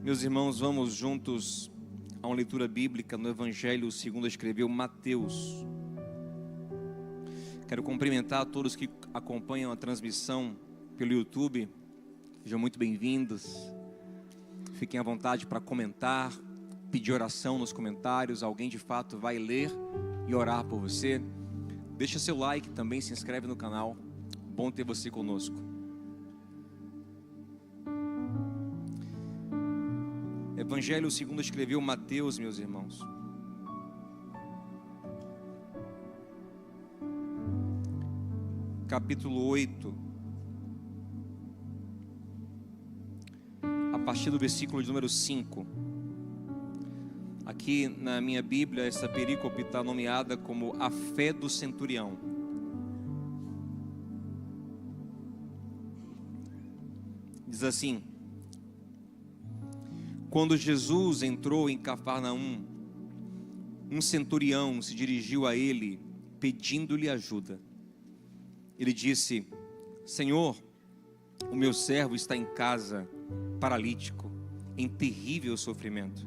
Meus irmãos, vamos juntos a uma leitura bíblica no Evangelho segundo escreveu Mateus. Quero cumprimentar a todos que acompanham a transmissão pelo YouTube. Sejam muito bem-vindos. Fiquem à vontade para comentar, pedir oração nos comentários. Alguém de fato vai ler e orar por você. Deixa seu like também, se inscreve no canal. Bom ter você conosco. Evangelho segundo escreveu Mateus, meus irmãos. Capítulo 8. A partir do versículo de número 5. Aqui na minha Bíblia, essa perícope está nomeada como a fé do centurião. Diz assim: quando Jesus entrou em Cafarnaum, um centurião se dirigiu a ele, pedindo-lhe ajuda. Ele disse: Senhor, o meu servo está em casa, paralítico, em terrível sofrimento.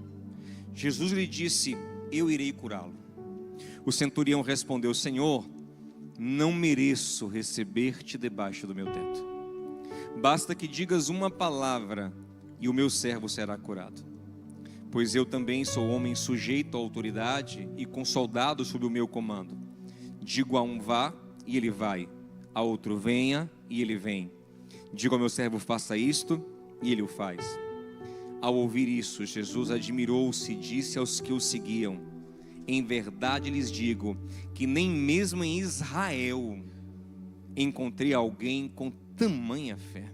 Jesus lhe disse: eu irei curá-lo. O centurião respondeu: Senhor, não mereço receber-te debaixo do meu teto. Basta que digas uma palavra e o meu servo será curado. Pois eu também sou homem sujeito à autoridade e com soldados sob o meu comando. Digo a um vá e ele vai, a outro venha e ele vem. Digo ao meu servo faça isto e ele o faz. Ao ouvir isso, Jesus admirou-se e disse aos que o seguiam: em verdade lhes digo que nem mesmo em Israel encontrei alguém com tamanha fé.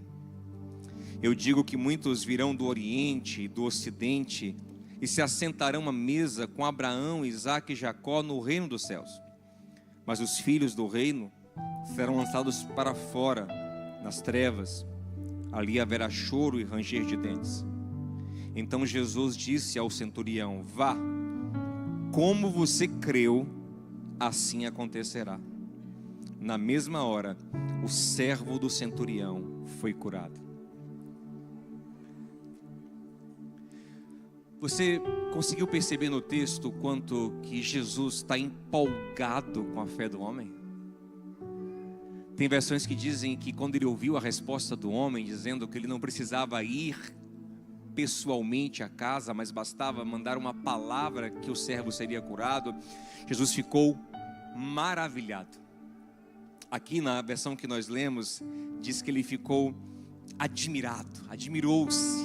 Eu digo que muitos virão do Oriente e do Ocidente e se assentarão à mesa com Abraão, Isaque e Jacó no reino dos céus. Mas os filhos do reino serão lançados para fora, nas trevas. Ali haverá choro e ranger de dentes. Então Jesus disse ao centurião: vá, como você creu, assim acontecerá. Na mesma hora, o servo do centurião foi curado. Você conseguiu perceber no texto quanto que Jesus está empolgado com a fé do homem? Tem versões que dizem que quando ele ouviu a resposta do homem, dizendo que ele não precisava ir pessoalmente à casa, mas bastava mandar uma palavra que o servo seria curado, Jesus ficou maravilhado. Aqui na versão que nós lemos, diz que ele ficou admirado, admirou-se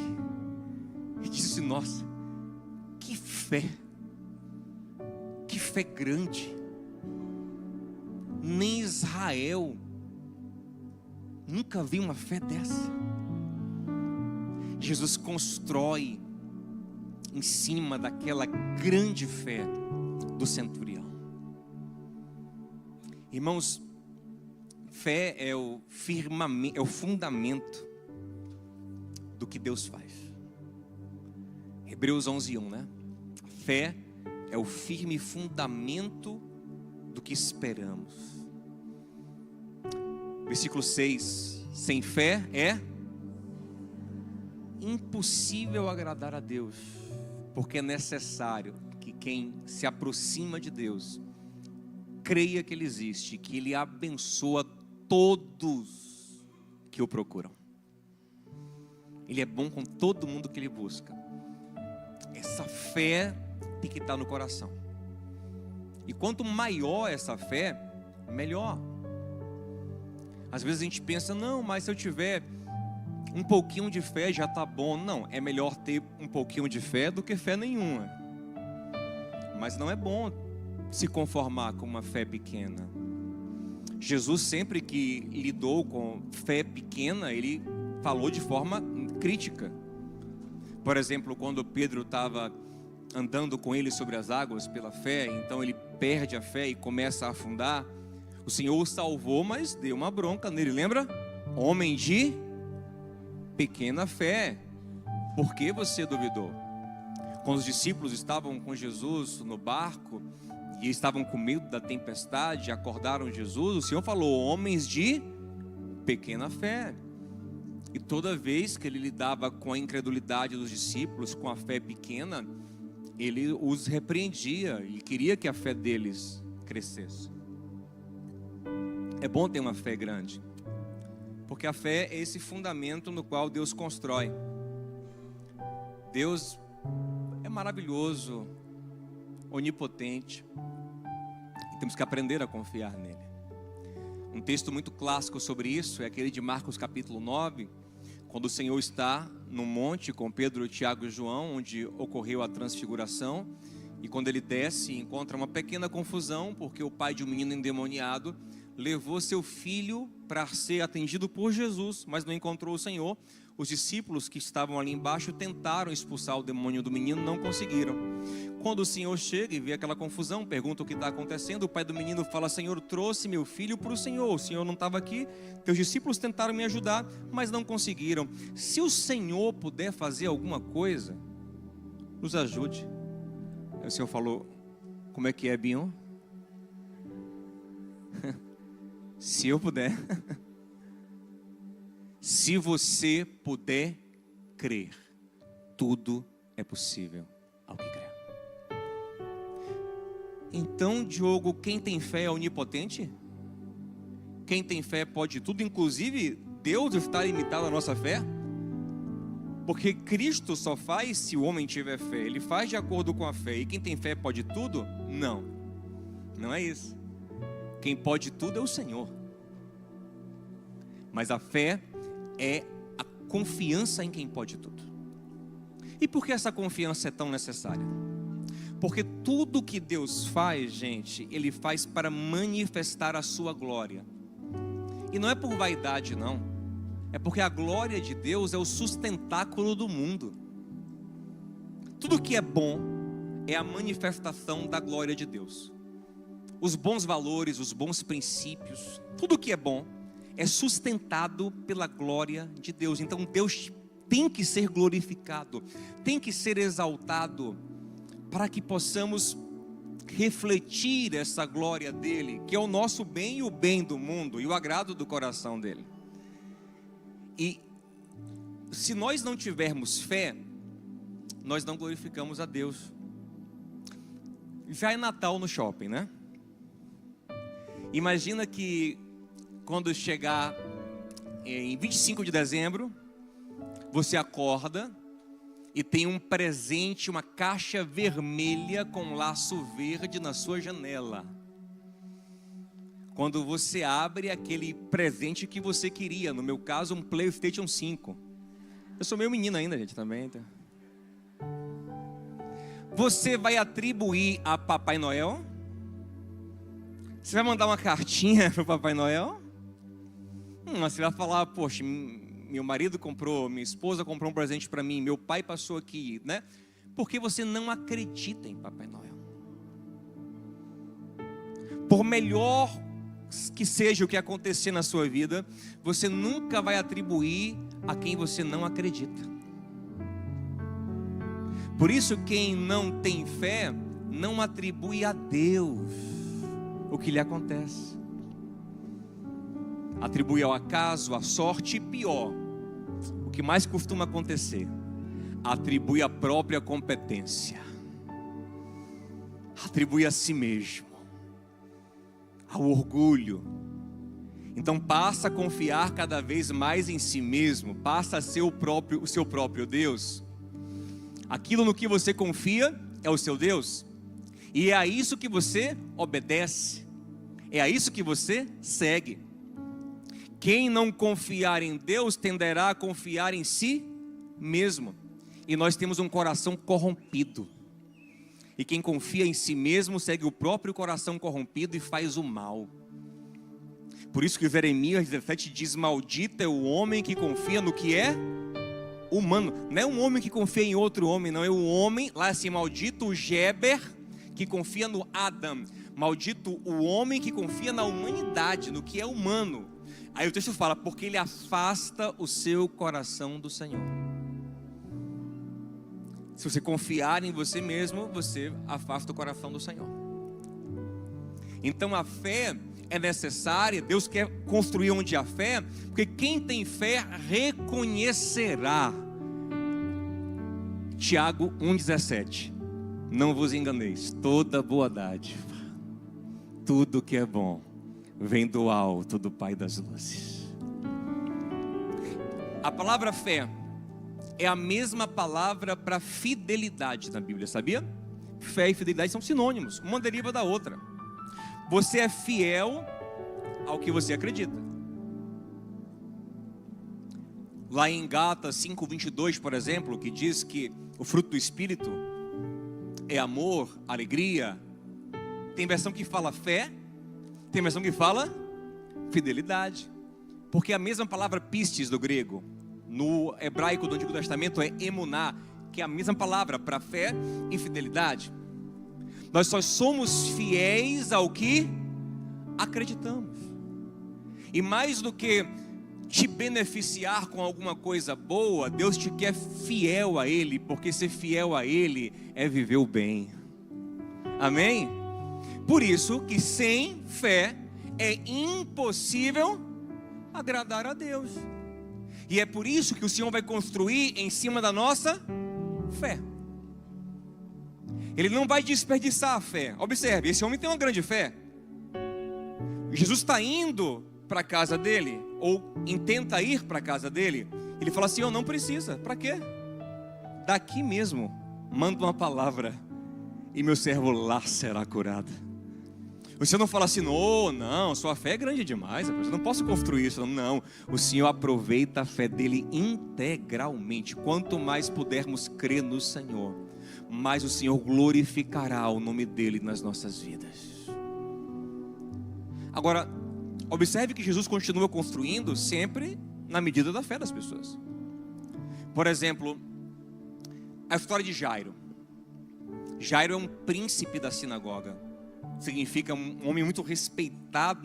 e disse: nossa, que fé grande. Nem Israel nunca vi uma fé dessa. Jesus constrói em cima daquela grande fé do centurião. Irmãos, fé é o firmamento, é o fundamento do que Deus faz. Hebreus 11:1, né? Fé é o firme fundamento do que esperamos. Versículo 6: sem fé é impossível agradar a Deus, porque é necessário que quem se aproxima de Deus creia que Ele existe, que Ele abençoa todos que o procuram. Ele é bom com todo mundo que Ele busca. Essa fé tem que estar no coração. E quanto maior essa fé, melhor. Às vezes a gente pensa: não, mas se eu tiver um pouquinho de fé já está bom. Não, é melhor ter um pouquinho de fé do que fé nenhuma. Mas não é bom se conformar com uma fé pequena. Jesus, sempre que lidou com fé pequena, ele falou de forma crítica. Por exemplo, quando Pedro estava andando com ele sobre as águas pela fé, então ele perde a fé e começa a afundar. O Senhor o salvou, mas deu uma bronca nele, lembra? Homem de pequena fé, por que você duvidou? Quando os discípulos estavam com Jesus no barco e estavam com medo da tempestade, acordaram Jesus, o Senhor falou: homens de pequena fé. E toda vez que ele lidava com a incredulidade dos discípulos, com a fé pequena, ele os repreendia e queria que a fé deles crescesse. É bom ter uma fé grande, porque a fé é esse fundamento no qual Deus constrói. Deus é maravilhoso, onipotente, e temos que aprender a confiar nele. Um texto muito clássico sobre isso é aquele de Marcos capítulo 9, quando o Senhor está no monte com Pedro, Tiago e João, onde ocorreu a transfiguração, e quando ele desce, encontra uma pequena confusão, porque o pai de um menino endemoniado levou seu filho para ser atendido por Jesus, mas não encontrou o Senhor. Os discípulos que estavam ali embaixo tentaram expulsar o demônio do menino, não conseguiram. Quando o Senhor chega e vê aquela confusão, pergunta o que está acontecendo, o pai do menino fala: Senhor, trouxe meu filho para o Senhor não estava aqui, teus discípulos tentaram me ajudar, mas não conseguiram. Se o Senhor puder fazer alguma coisa, nos ajude. Aí o Senhor falou: como é que é, Bion? Se eu puder. Se você puder crer, tudo é possível ao que crer. Então, Diogo, quem tem fé é onipotente? Quem tem fé pode tudo, inclusive Deus está limitado à nossa fé? Porque Cristo só faz se o homem tiver fé. Ele faz de acordo com a fé. E quem tem fé pode tudo? Não, não é isso. Quem pode tudo é o Senhor. Mas a fé é a confiança em quem pode tudo. E por que essa confiança é tão necessária? Porque tudo que Deus faz, gente, Ele faz para manifestar a sua glória. E não é por vaidade, não. É porque a glória de Deus é o sustentáculo do mundo. Tudo que é bom é a manifestação da glória de Deus. Os bons valores, os bons princípios, tudo que é bom é sustentado pela glória de Deus. Então Deus tem que ser glorificado, tem que ser exaltado, para que possamos refletir essa glória dele, que é o nosso bem e o bem do mundo, e o agrado do coração dele. E se nós não tivermos fé, nós não glorificamos a Deus. Já é Natal no shopping, né? Imagina que quando chegar em 25 de dezembro, você acorda e tem um presente, uma caixa vermelha com laço verde na sua janela. Quando você abre aquele presente que você queria, no meu caso um PlayStation 5. Eu sou meio menino ainda, gente, também. Então. Você vai atribuir a Papai Noel? Você vai mandar uma cartinha para o Papai Noel? Você vai falar: poxa, meu marido comprou, minha esposa comprou um presente para mim, meu pai passou aqui, né? Porque você não acredita em Papai Noel. Por melhor que seja o que acontecer na sua vida, você nunca vai atribuir a quem você não acredita. Por isso, quem não tem fé não atribui a Deus o que lhe acontece. Atribui ao acaso, à sorte, e pior, o que mais costuma acontecer, atribui a própria competência, atribui a si mesmo, ao orgulho. Então passa a confiar cada vez mais em si mesmo, passa a ser o seu próprio Deus. Aquilo no que você confia é o seu Deus, e é a isso que você obedece, é a isso que você segue. Quem não confiar em Deus tenderá a confiar em si mesmo. E nós temos um coração corrompido. E quem confia em si mesmo segue o próprio coração corrompido e faz o mal. Por isso que Jeremias 17 diz: maldito é o homem que confia no que é humano. Não é um homem que confia em outro homem, não. É o homem, lá assim, maldito o Geber, que confia no Adam. Maldito o homem que confia na humanidade, no que é humano. Aí o texto fala: porque ele afasta o seu coração do Senhor. Se você confiar em você mesmo, você afasta o coração do Senhor. Então a fé é necessária. Deus quer construir onde há fé, porque quem tem fé reconhece conhecerá. Tiago 1,17. Não vos enganeis, toda boa dádiva, tudo que é bom, vem do alto, do Pai das luzes. A palavra fé é a mesma palavra para fidelidade na Bíblia, sabia? Fé e fidelidade são sinônimos, uma deriva da outra. Você é fiel ao que você acredita. Lá em Gálatas 5:22, por exemplo, que diz que o fruto do Espírito é amor, alegria. Tem versão que fala fé, tem versão que fala fidelidade. Porque a mesma palavra pistis do grego, no hebraico do Antigo Testamento é emuná, que é a mesma palavra para fé e fidelidade. Nós só somos fiéis ao que acreditamos. E mais do que te beneficiar com alguma coisa boa, Deus te quer fiel a Ele, porque ser fiel a Ele é viver o bem. Amém? Por isso que sem fé é impossível agradar a Deus. E é por isso que o Senhor vai construir em cima da nossa fé. Ele não vai desperdiçar a fé. Observe, esse homem tem uma grande fé. Jesus está indo para a casa dele, ou intenta ir para a casa dele. Ele fala assim: não precisa, para quê? Daqui mesmo, manda uma palavra e meu servo lá será curado. O Senhor não fala assim: não, sua fé é grande demais, eu não posso construir isso. Não, o Senhor aproveita a fé dele integralmente. Quanto mais pudermos crer no Senhor, mais o Senhor glorificará o nome dele nas nossas vidas. Agora, observe que Jesus continua construindo sempre na medida da fé das pessoas. Por exemplo, a história de Jairo. Jairo é um príncipe da sinagoga. Significa um homem muito respeitado,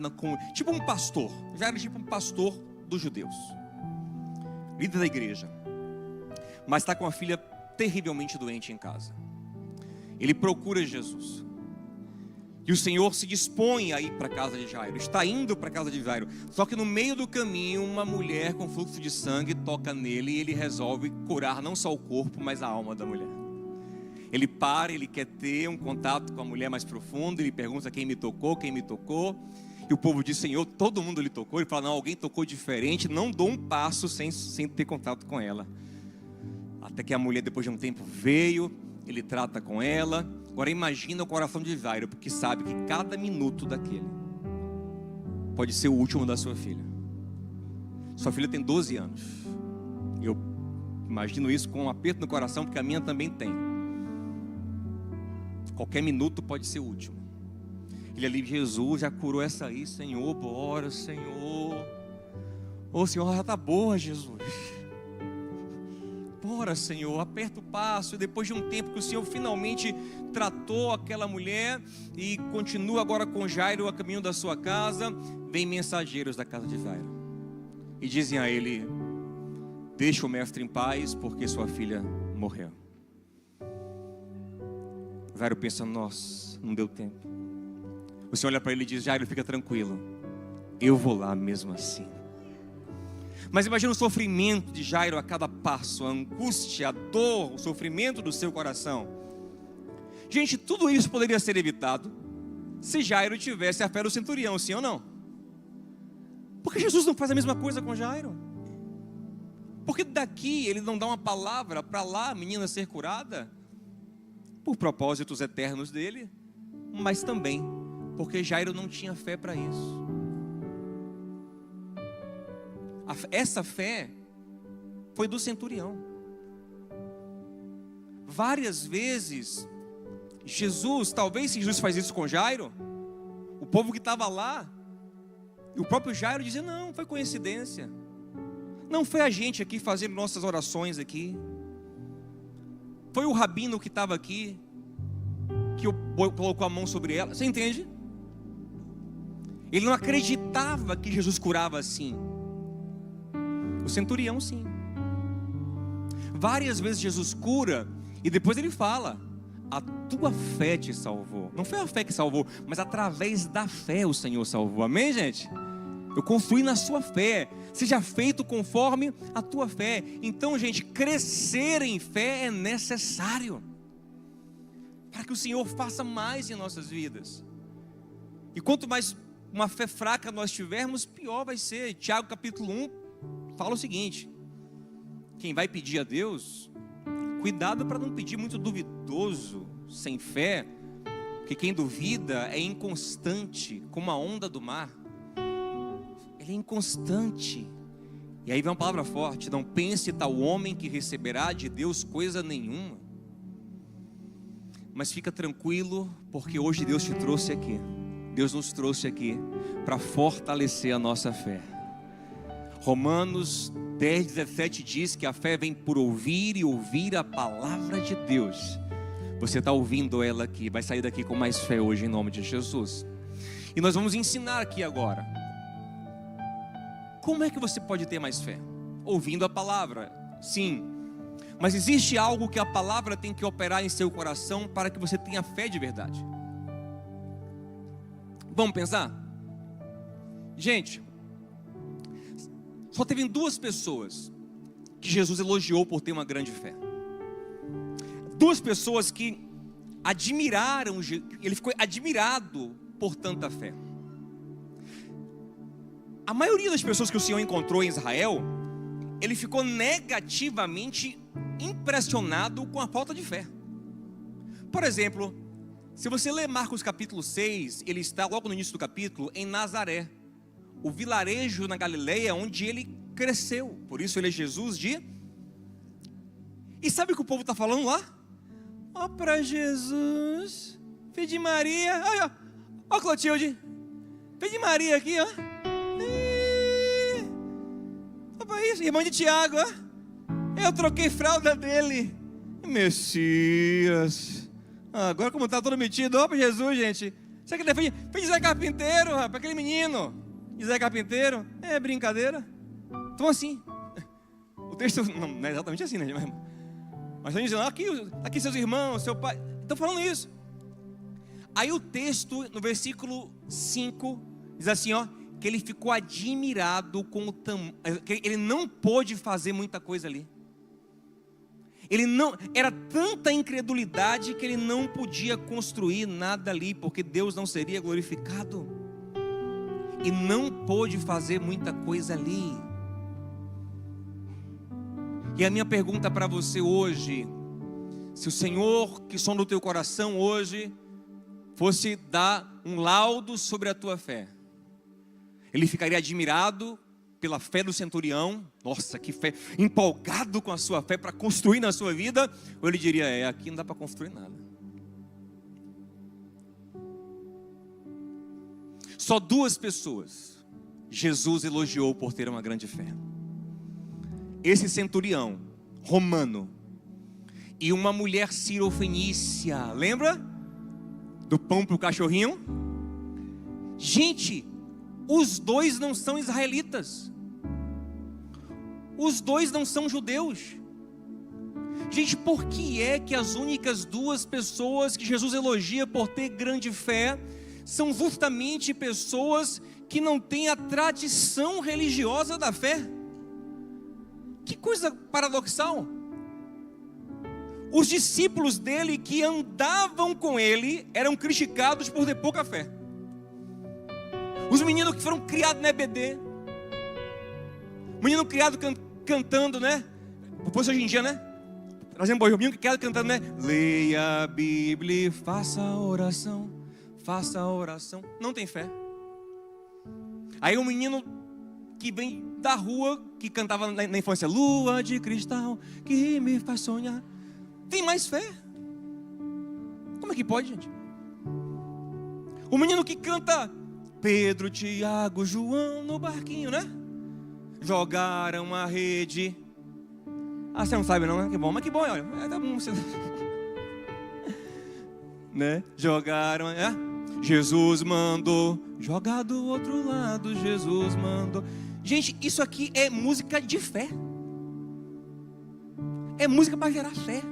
tipo um pastor. Jairo é tipo um pastor dos judeus, líder da igreja. Mas está com a filha terrivelmente doente em casa. Ele procura Jesus. E o Senhor se dispõe a ir para a casa de Jairo. Está indo para a casa de Jairo. Só que no meio do caminho, uma mulher com fluxo de sangue toca nele e ele resolve curar não só o corpo, mas a alma da mulher. Ele para, ele quer ter um contato com a mulher mais profundo. Ele pergunta: quem me tocou, quem me tocou? E o povo diz: Senhor, todo mundo lhe tocou. Ele fala: não, alguém tocou diferente. Não dou um passo sem ter contato com ela. Até que a mulher, depois de um tempo, veio. Ele trata com ela. Agora imagina o coração de Jairo, porque sabe que cada minuto daquele pode ser o último da sua filha. Sua filha tem 12 anos. Eu imagino isso com um aperto no coração, porque a minha também tem. Qualquer minuto pode ser o último. Ele ali: Jesus, já curou essa aí, Senhor, bora, Senhor. Ô Senhor, já está boa, Jesus. Bora, Senhor, aperta o passo. E depois de um tempo que o Senhor finalmente tratou aquela mulher e continua agora com Jairo a caminho da sua casa, vem mensageiros da casa de Jairo e dizem a ele: deixa o mestre em paz, porque sua filha morreu. Jairo pensa: nossa, não deu tempo. O Senhor olha para ele e diz: Jairo, fica tranquilo, eu vou lá mesmo assim. Mas imagina o sofrimento de Jairo a cada passo, a angústia, a dor, o sofrimento do seu coração. Gente, tudo isso poderia ser evitado se Jairo tivesse a fé do centurião, sim ou não? Por que Jesus não faz a mesma coisa com Jairo? Por que daqui ele não dá uma palavra para lá a menina ser curada? Por propósitos eternos dele, mas também porque Jairo não tinha fé para isso. Essa fé foi do centurião. Várias vezes Jesus, talvez se Jesus faz isso com Jairo, o povo que estava lá, e o próprio Jairo dizia: não, foi coincidência. Não foi a gente aqui fazendo nossas orações aqui. Foi o rabino que estava aqui, que colocou a mão sobre ela. Você entende? Ele não acreditava que Jesus curava assim. O centurião sim. Várias vezes Jesus cura e depois ele fala: a tua fé te salvou. Não foi a fé que salvou, mas através da fé o Senhor salvou. Amém, gente? Eu confio na sua fé. Seja feito conforme a tua fé. Então, gente, crescer em fé é necessário, para que o Senhor faça mais em nossas vidas. E quanto mais uma fé fraca nós tivermos, pior vai ser. Tiago capítulo 1 fala o seguinte: quem vai pedir a Deus, cuidado para não pedir muito duvidoso, sem fé, porque quem duvida é inconstante, como a onda do mar. Ele é inconstante. E aí vem uma palavra forte: não pense tal homem que receberá de Deus coisa nenhuma. Mas fica tranquilo, porque hoje Deus te trouxe aqui. Deus nos trouxe aqui para fortalecer a nossa fé. Romanos 10:17 diz que a fé vem por ouvir e ouvir a palavra de Deus. Você está ouvindo ela aqui, vai sair daqui com mais fé hoje em nome de Jesus. E nós vamos ensinar aqui agora. Como é que você pode ter mais fé? Ouvindo a palavra, sim. Mas existe algo que a palavra tem que operar em seu coração para que você tenha fé de verdade. Vamos pensar? Gente, só teve 2 pessoas que Jesus elogiou por ter uma grande fé. 2 pessoas que admiraram, ele ficou admirado por tanta fé. A maioria das pessoas que o Senhor encontrou em Israel, ele ficou negativamente impressionado com a falta de fé. Por exemplo, se você ler Marcos capítulo 6, ele está logo no início do capítulo em Nazaré, o vilarejo na Galileia onde ele cresceu. Por isso ele é Jesus de... E sabe o que o povo está falando lá? Ó, para Jesus, filho de Maria. Olha, ó Clotilde, filho de Maria aqui, ó. Olha isso, irmão de Tiago, ó. Eu troquei fralda dele. Messias. Agora como está todo metido, ó para Jesus, gente. Você que defende Zé Carpinteiro, rapaz, aquele menino. Zé Carpinteiro, é brincadeira. Então assim, o texto não é exatamente assim, né? Mas estão dizendo, aqui seus irmãos, seu pai. Estão falando isso. Aí o texto, no versículo 5, diz assim, ó, que ele ficou admirado com o tamanho, que ele não pôde fazer muita coisa ali. Ele não, era tanta incredulidade que ele não podia construir nada ali, porque Deus não seria glorificado. E não pôde fazer muita coisa ali. E a minha pergunta para você hoje: se o Senhor que sonda o teu coração hoje fosse dar um laudo sobre a tua fé, ele ficaria admirado pela fé do centurião? Nossa, que fé, empolgado com a sua fé para construir na sua vida? Ou ele diria, aqui não dá para construir nada. Só 2 pessoas Jesus elogiou por ter uma grande fé: esse centurião romano e uma mulher cirofenícia. Lembra do pão para o cachorrinho? Gente, os 2 não são israelitas, os 2 não são judeus. Gente, por que é que as únicas 2 pessoas que Jesus elogia por ter grande fé são justamente pessoas que não têm a tradição religiosa da fé? Que coisa paradoxal. Os discípulos dele que andavam com ele eram criticados por ter pouca fé. Os meninos que foram criados na EBD, menino criado cantando, né? Depois hoje em dia, né? Trazendo boi, menino criado cantando, né? Leia a Bíblia, faça a oração, faça a oração. Não tem fé. Aí um menino que vem da rua, que cantava na infância, lua de cristal, que me faz sonhar, tem mais fé. Como é que pode, gente? O menino que canta Pedro, Tiago, João no barquinho, né? Jogaram a rede. Ah, você não sabe não, né? Que bom, mas que bom, olha. Tá bom, você... né? Jogaram, Jesus mandou jogar do outro lado, Jesus mandou. Gente, isso aqui é música de fé. É música para gerar fé.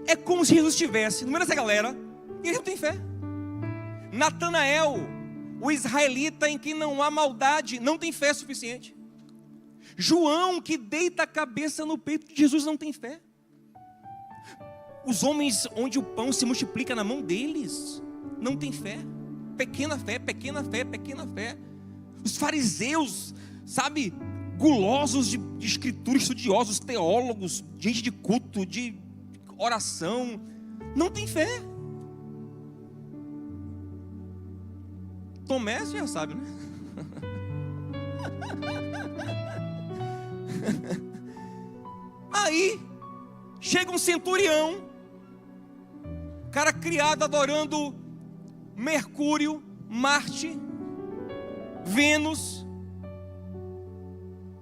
É como se Jesus estivesse no meio dessa galera e ele não tem fé. Natanael O israelita em quem não há maldade não tem fé suficiente. João, que deita a cabeça no peito de Jesus, não tem fé. Os homens onde o pão se multiplica na mão deles não tem fé. Pequena fé, pequena fé, pequena fé. Os fariseus, sabe, gulosos de escritura, estudiosos, teólogos, gente de culto, de oração, não tem fé. Tomé, você já sabe, né? Aí chega um centurião, cara criado adorando Mercúrio, Marte, Vênus,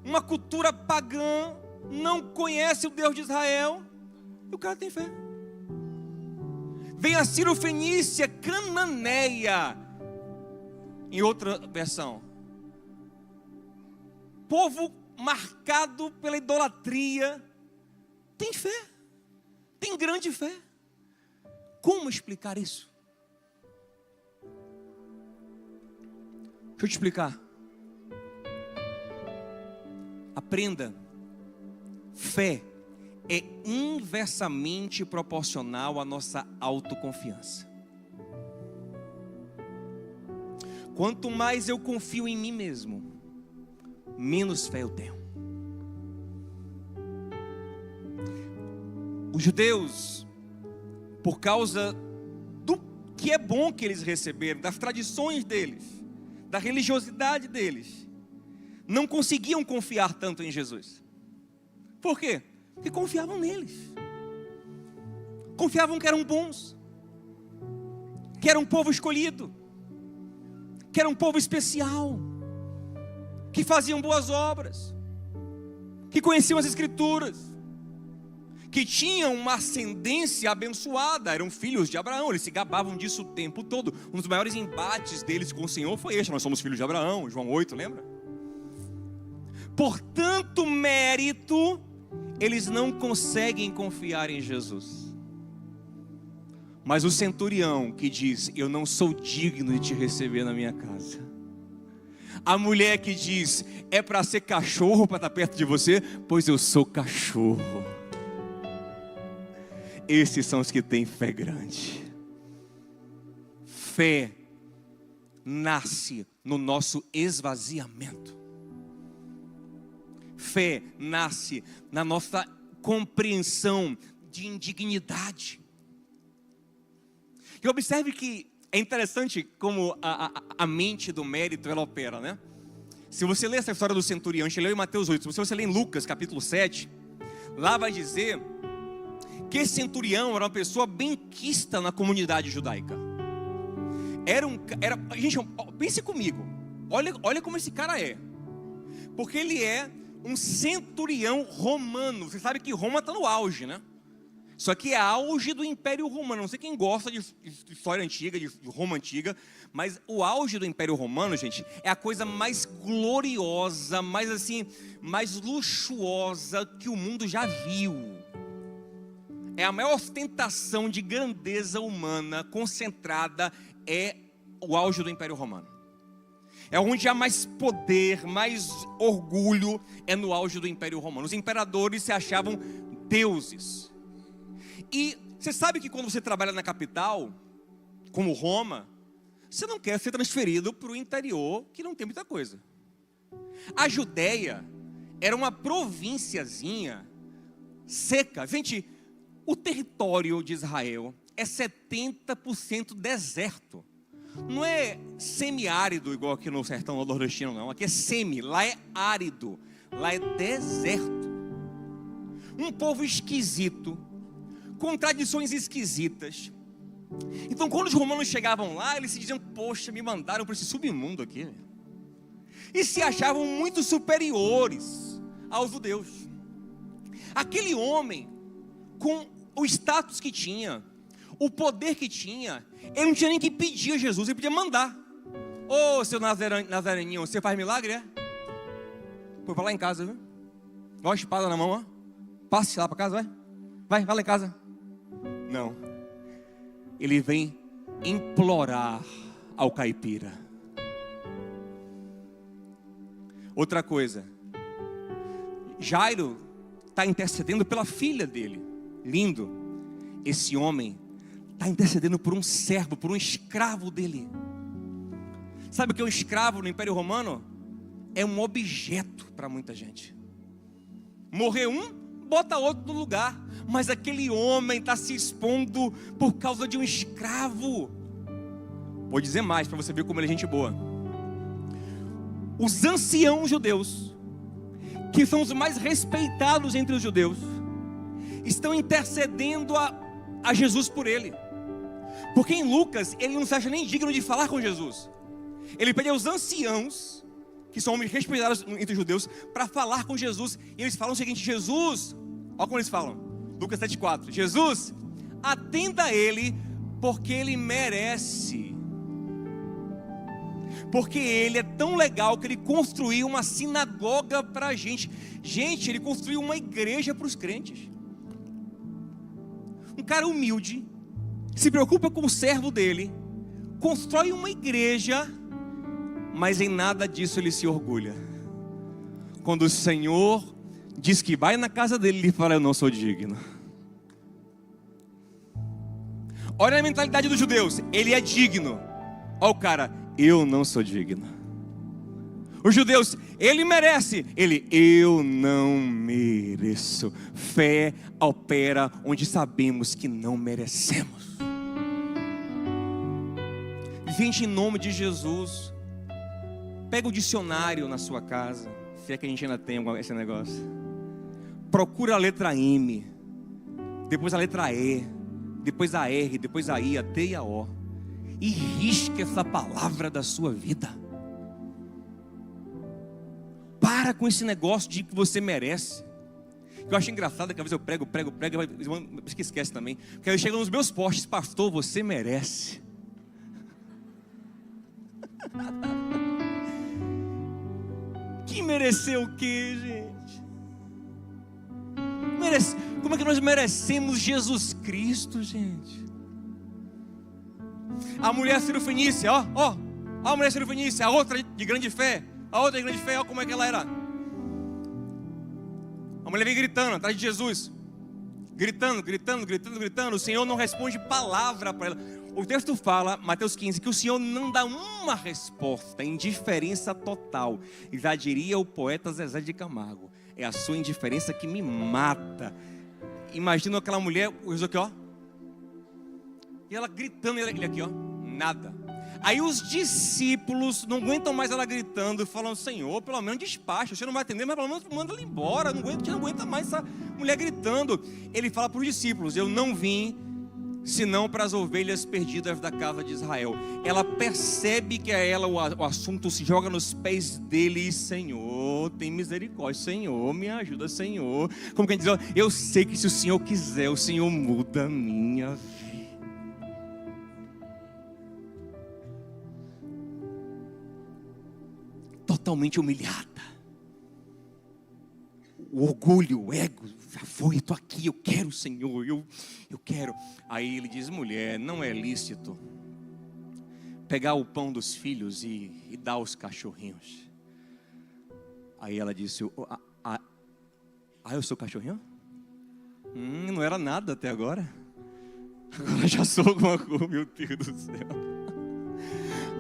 uma cultura pagã, não conhece o Deus de Israel, e o cara tem fé. Vem a Cirofenícia, Cananeia, em outra versão, povo marcado pela idolatria, tem fé, tem grande fé. Como explicar isso? Deixa eu te explicar. Aprenda. Fé é inversamente proporcional à nossa autoconfiança. Quanto mais eu confio em mim mesmo, menos fé eu tenho. Os judeus, por causa do que é bom que eles receberam, das tradições deles, da religiosidade deles, não conseguiam confiar tanto em Jesus. Por quê? Porque confiavam neles. Confiavam que eram bons, que era um povo escolhido, que era um povo especial, que faziam boas obras, que conheciam as Escrituras, que tinham uma ascendência abençoada, eram filhos de Abraão, eles se gabavam disso o tempo todo. Um dos maiores embates deles com o Senhor foi este: nós somos filhos de Abraão, João 8, lembra? Por tanto mérito, eles não conseguem confiar em Jesus. Mas o centurião que diz: eu não sou digno de te receber na minha casa. A mulher que diz: é para ser cachorro para estar perto de você? Pois eu sou cachorro. Esses são os que têm fé grande. Fé nasce no nosso esvaziamento. Fé nasce na nossa compreensão de indignidade. E observe que é interessante como a mente do mérito ela opera, né? Se você ler essa história do centurião, a gente leu em Mateus 8, se você ler em Lucas capítulo 7, lá vai dizer que esse centurião era uma pessoa benquista na comunidade judaica. Gente, pense comigo, olha como esse cara é. Porque ele é um centurião romano. Você sabe que Roma está no auge, né? Só que é auge do Império Romano. Não sei quem gosta de história antiga, de Roma antiga, mas o auge do Império Romano, gente, é a coisa mais gloriosa, mais luxuosa que o mundo já viu. É a maior ostentação de grandeza humana concentrada, é o auge do Império Romano. É onde há mais poder, mais orgulho, é no auge do Império Romano. Os imperadores se achavam deuses. E você sabe que quando você trabalha na capital, como Roma, você não quer ser transferido para o interior, que não tem muita coisa. A Judéia era uma provínciazinha seca. Gente, o território de Israel é 70% deserto. Não é semiárido igual aqui no sertão nordestino, não. Aqui é semi, lá é árido, lá é deserto. Um povo esquisito, com tradições esquisitas. Então quando os romanos chegavam lá, eles se diziam: poxa, me mandaram para esse submundo aqui. E se achavam muito superiores aos judeus. Aquele homem, com o status que tinha, o poder que tinha, ele não tinha nem que pedir a Jesus, ele podia mandar. Ô, seu nazareninho, você faz milagre, é? Pô, vai lá em casa, viu? Olha a espada na mão, ó. Passe lá para casa, vai lá em casa. Não, ele vem implorar ao caipira: Outra coisa, Jairo está intercedendo pela filha dele. Lindo. Esse homem está intercedendo por um servo, por um escravo dele. Sabe o que é um escravo no Império Romano? É um objeto para muita gente. Morreu um, bota outro no lugar. Mas aquele homem está se expondo por causa de um escravo. Vou dizer mais para você ver como ele é gente boa. Os anciãos judeus, que são os mais respeitados entre os judeus, estão intercedendo a Jesus por ele. Porque em Lucas, ele não se acha nem digno de falar com Jesus. Ele pede aos anciãos, que são homens respeitados entre os judeus, para falar com Jesus. E eles falam o seguinte: Jesus, olha como eles falam, Lucas 7,4: Jesus, atenda a ele, porque ele merece. Porque ele é tão legal que ele construiu uma sinagoga para a gente. Gente, ele construiu uma igreja para os crentes. Um cara humilde, se preocupa com o servo dele, constrói uma igreja, mas em nada disso ele se orgulha. Quando o Senhor diz que vai na casa dele, ele fala: eu não sou digno. Olha a mentalidade dos judeus: ele é digno. Olha o cara: eu não sou digno. Os judeus: ele merece. Ele: eu não mereço. Fé opera onde sabemos que não merecemos. Gente, em nome de Jesus, pega o dicionário na sua casa, se é que a gente ainda tem esse negócio. Procura a letra M, depois a letra E, depois a R, depois a I, a T e a O, e risque essa palavra da sua vida. Para com esse negócio de que você merece. Eu acho engraçado que às vezes eu prego, mas que esquece também. Porque aí chega nos meus posts: pastor, você merece. Que mereceu o que, gente? Como é que nós merecemos Jesus Cristo, gente? A mulher Sirofenícia, ó, a mulher Sirofenícia, a outra de grande fé, ó como é que ela era. A mulher vem gritando atrás de Jesus, gritando. O Senhor não responde palavra para ela. O texto fala, Mateus 15, que o Senhor não dá uma resposta, indiferença total. E já diria o poeta Zezé de Camargo: é a sua indiferença que me mata. Imagina aquela mulher, o Jesus aqui, ó, e ela gritando, ele aqui, ó, nada. Aí os discípulos não aguentam mais ela gritando, falam: Senhor, pelo menos despacha, você não vai atender, mas pelo menos manda ela embora. A gente não aguenta mais essa mulher gritando. Ele fala para os discípulos: eu não vim senão para as ovelhas perdidas da casa de Israel. Ela percebe que a ela o assunto se joga nos pés dele: Senhor, tem misericórdia, Senhor, me ajuda, Senhor. Como quem diz: eu sei que se o Senhor quiser, o Senhor muda a minha vida. Totalmente humilhada. O orgulho, o ego, já foi, estou aqui, eu quero, Senhor, eu quero. Aí ele diz: mulher, não é lícito pegar o pão dos filhos e dar aos cachorrinhos. Aí ela disse: eu sou cachorrinho? Não era nada até agora. Agora já sou alguma coisa, meu Deus do céu.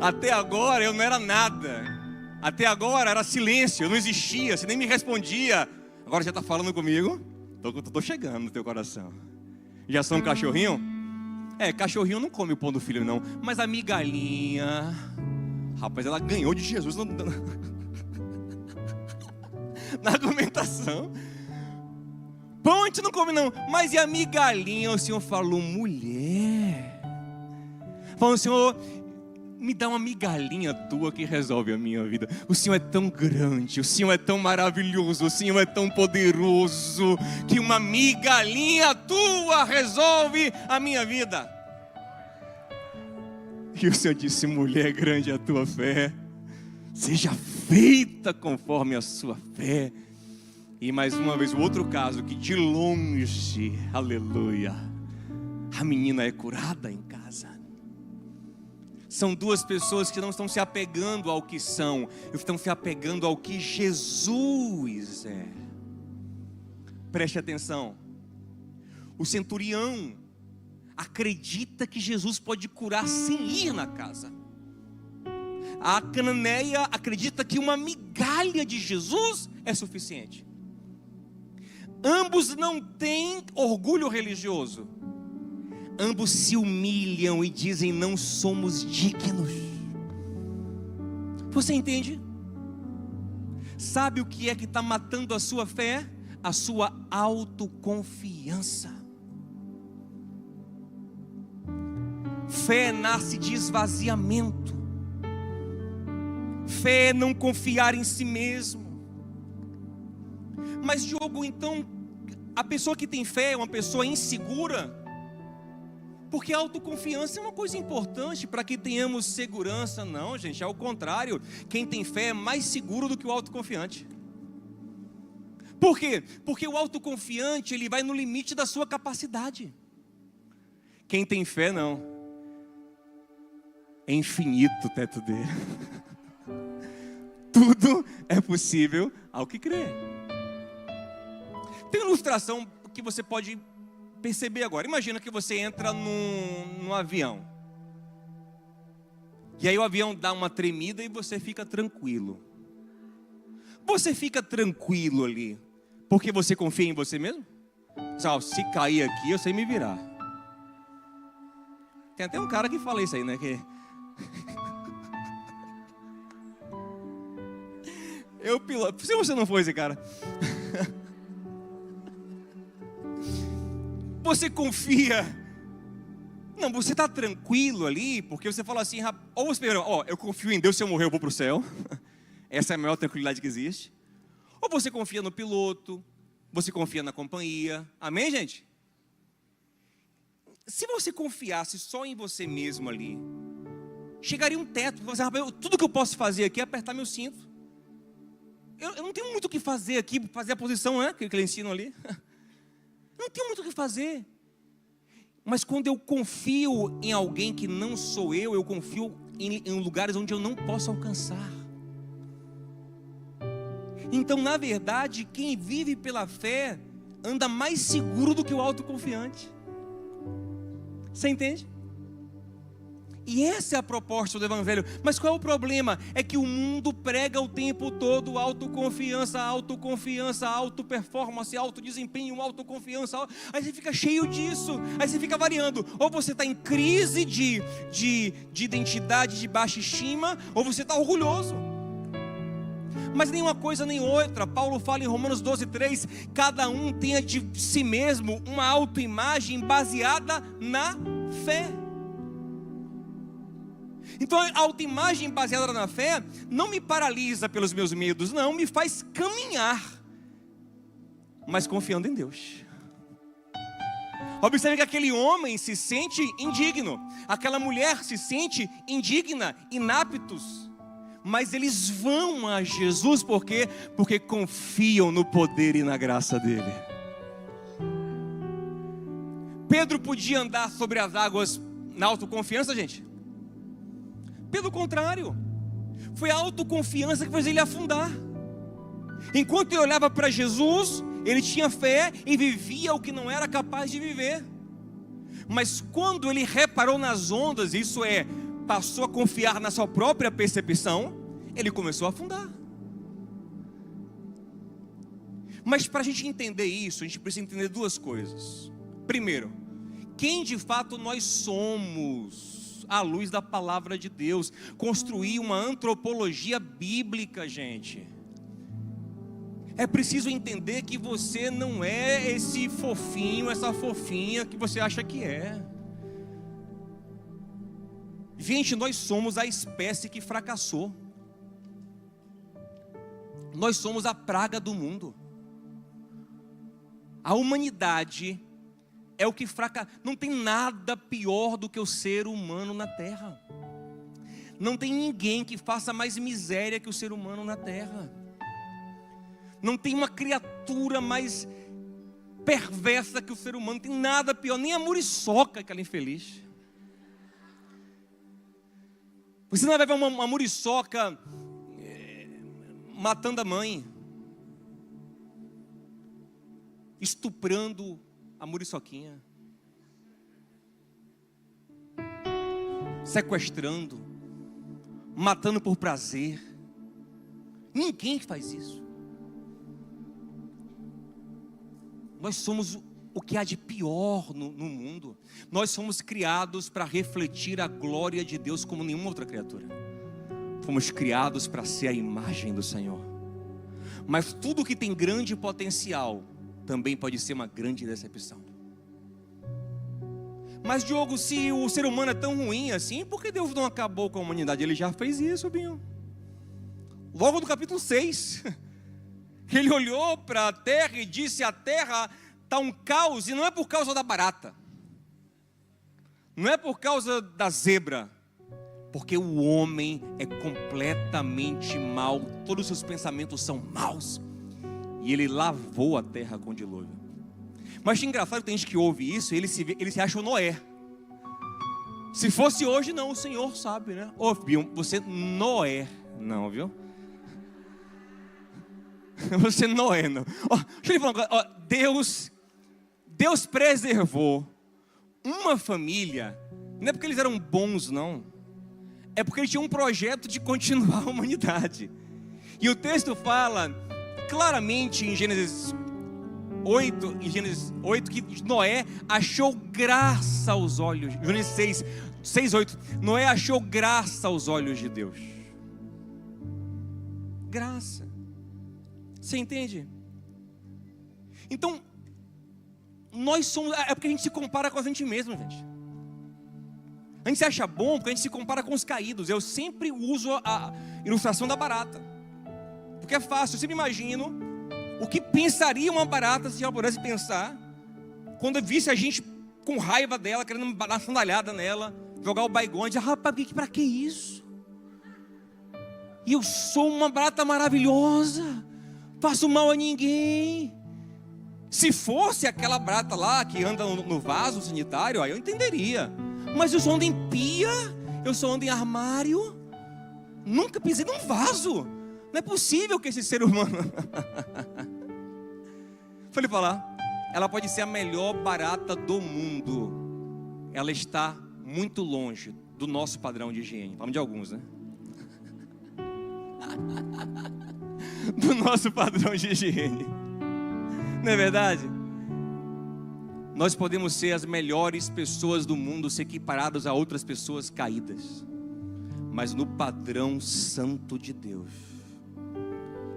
Até agora eu não era nada. Até agora era silêncio, eu não existia, você nem me respondia. Agora já está falando comigo? Estou chegando no teu coração. Já sou um cachorrinho? Cachorrinho não come o pão do filho não. Mas a migalhinha, rapaz, ela ganhou de Jesus na argumentação. Pão a gente não come não. Mas e a migalhinha? O Senhor falou: mulher. Falou: Senhor, me dá uma migalhinha tua que resolve a minha vida. O Senhor é tão grande, o Senhor é tão maravilhoso, o Senhor é tão poderoso, que uma migalhinha tua resolve a minha vida. E o Senhor disse: mulher, grande é a tua fé, seja feita conforme a sua fé. E mais uma vez o outro caso, que de longe, aleluia, a menina é curada em casa. São duas pessoas que não estão se apegando ao que são, estão se apegando ao que Jesus é. Preste atenção. O centurião acredita que Jesus pode curar sem ir na casa. A cananeia acredita que uma migalha de Jesus é suficiente. Ambos não têm orgulho religioso. Ambos se humilham e dizem: não somos dignos. Você entende? Sabe o que é que está matando a sua fé? A sua autoconfiança. Fé nasce de esvaziamento. Fé é não confiar em si mesmo. Mas Diogo, então, a pessoa que tem fé é uma pessoa insegura? Porque a autoconfiança é uma coisa importante para que tenhamos segurança. Não, gente, é o contrário. Quem tem fé é mais seguro do que o autoconfiante. Por quê? Porque o autoconfiante, ele vai no limite da sua capacidade. Quem tem fé, não. É infinito o teto dele. Tudo é possível ao que crê. Tem uma ilustração que você pode perceber agora. Imagina que você entra num avião. E aí o avião dá uma tremida e você fica tranquilo. Você fica tranquilo ali porque você confia em você mesmo? Se cair aqui, eu sei me virar. Tem até um cara que fala isso aí, né? Eu piloto. Se você não for esse cara. Você confia. Não, você está tranquilo ali, porque você fala assim, ou você pensa, eu confio em Deus, se eu morrer eu vou para o céu. Essa é a maior tranquilidade que existe. Ou você confia no piloto, você confia na companhia. Amém, gente? Se você confiasse só em você mesmo ali, chegaria um teto. Você, tudo que eu posso fazer aqui é apertar meu cinto. Eu não tenho muito o que fazer aqui, fazer a posição, né, que ele ensina ali. Não tenho muito o que fazer. Mas quando eu confio em alguém que não sou eu confio em lugares onde eu não posso alcançar. Então, na verdade, quem vive pela fé anda mais seguro do que o autoconfiante. Você entende? E essa é a proposta do Evangelho. Mas qual é o problema? É que o mundo prega o tempo todo autoconfiança, autoconfiança, autoperformance, autodesempenho, autoconfiança. Aí você fica cheio disso. Aí você fica variando. Ou você está em crise de identidade, de baixa estima, ou você está orgulhoso. Mas nem uma coisa nem outra. Paulo fala em Romanos 12:3, cada um tenha de si mesmo uma autoimagem baseada na fé. Então a autoimagem baseada na fé não me paralisa pelos meus medos, não, me faz caminhar, mas confiando em Deus. Observe que aquele homem se sente indigno, aquela mulher se sente indigna, inaptos, mas eles vão a Jesus, por quê? Porque confiam no poder e na graça dele. Pedro podia andar sobre as águas na autoconfiança, gente? Pelo contrário, foi a autoconfiança que fez ele afundar. Enquanto ele olhava para Jesus, ele tinha fé e vivia o que não era capaz de viver. Mas quando ele reparou nas ondas, isso é, passou a confiar na sua própria percepção, ele começou a afundar. Mas para a gente entender isso, a gente precisa entender duas coisas. Primeiro, quem de fato nós somos à luz da palavra de Deus. Construir uma antropologia bíblica, gente. É preciso entender que você não é esse fofinho, essa fofinha que você acha que é. Gente, nós somos a espécie que fracassou. Nós somos a praga do mundo. A humanidade é o que fracassou. Não tem nada pior do que o ser humano na terra. Não tem ninguém que faça mais miséria que o ser humano na terra. Não tem uma criatura mais perversa que o ser humano. Não tem nada pior, nem a muriçoca, aquela infeliz. Você não vai ver uma muriçoca matando a mãe, estuprando a muriçoquinha, sequestrando, matando por prazer. Ninguém faz isso. Nós somos o que há de pior no mundo. Nós somos criados para refletir a glória de Deus como nenhuma outra criatura. Fomos criados para ser a imagem do Senhor. Mas tudo que tem grande potencial também pode ser uma grande decepção. Mas Diogo, se o ser humano é tão ruim assim, por que Deus não acabou com a humanidade? Ele já fez isso, Binho. Logo no capítulo 6, ele olhou para a terra e disse: a terra está um caos, e não é por causa da barata, não é por causa da zebra, porque o homem é completamente mau, todos os seus pensamentos são maus, e ele lavou a terra com dilúvio. Mas é engraçado que tem gente que ouve isso e ele se acha o Noé. Se fosse hoje, não, o Senhor sabe, né? Ô, Bion, você Noé, não, viu? Você Noé, não. Ó, deixa eu falar uma coisa. Ó, Deus preservou uma família, não é porque eles eram bons, não. É porque eles tinham um projeto de continuar a humanidade. E o texto fala claramente em Gênesis 8, que Noé achou graça aos olhos. Gênesis 6:8. Noé achou graça aos olhos de Deus. Graça. Você entende? Então, nós somos, é porque a gente se compara com a gente mesmo, gente. A gente se acha bom porque a gente se compara com os caídos. Eu sempre uso a ilustração da barata, porque é fácil. Eu sempre imagino o que pensaria uma barata, se ela pudesse pensar, quando visse a gente com raiva dela, querendo dar uma sandalhada nela, jogar o baigão, dizer: rapaz, para que isso? E eu sou uma barata maravilhosa, faço mal a ninguém. Se fosse aquela barata lá que anda no vaso sanitário, aí eu entenderia. Mas eu só ando em pia, eu só ando em armário, nunca pisei num vaso. Não é possível que esse ser humano Vou lhe falar, ela pode ser a melhor barata do mundo, ela está muito longe do nosso padrão de higiene. Falamos de alguns, né? Do nosso padrão de higiene. Não é verdade? Nós podemos ser as melhores pessoas do mundo, ser equiparados a outras pessoas caídas, mas no padrão santo de Deus,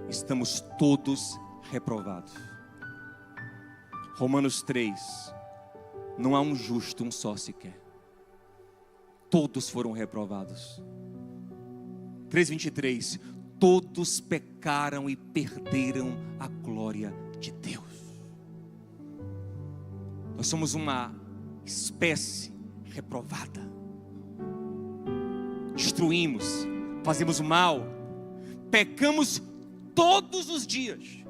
estamos todos reprovados. Romanos 3, não há um justo, um só sequer. Todos foram reprovados. 3:23, todos pecaram e perderam a glória de Deus. Nós somos uma espécie reprovada. Destruímos, fazemos mal, pecamos todos os dias.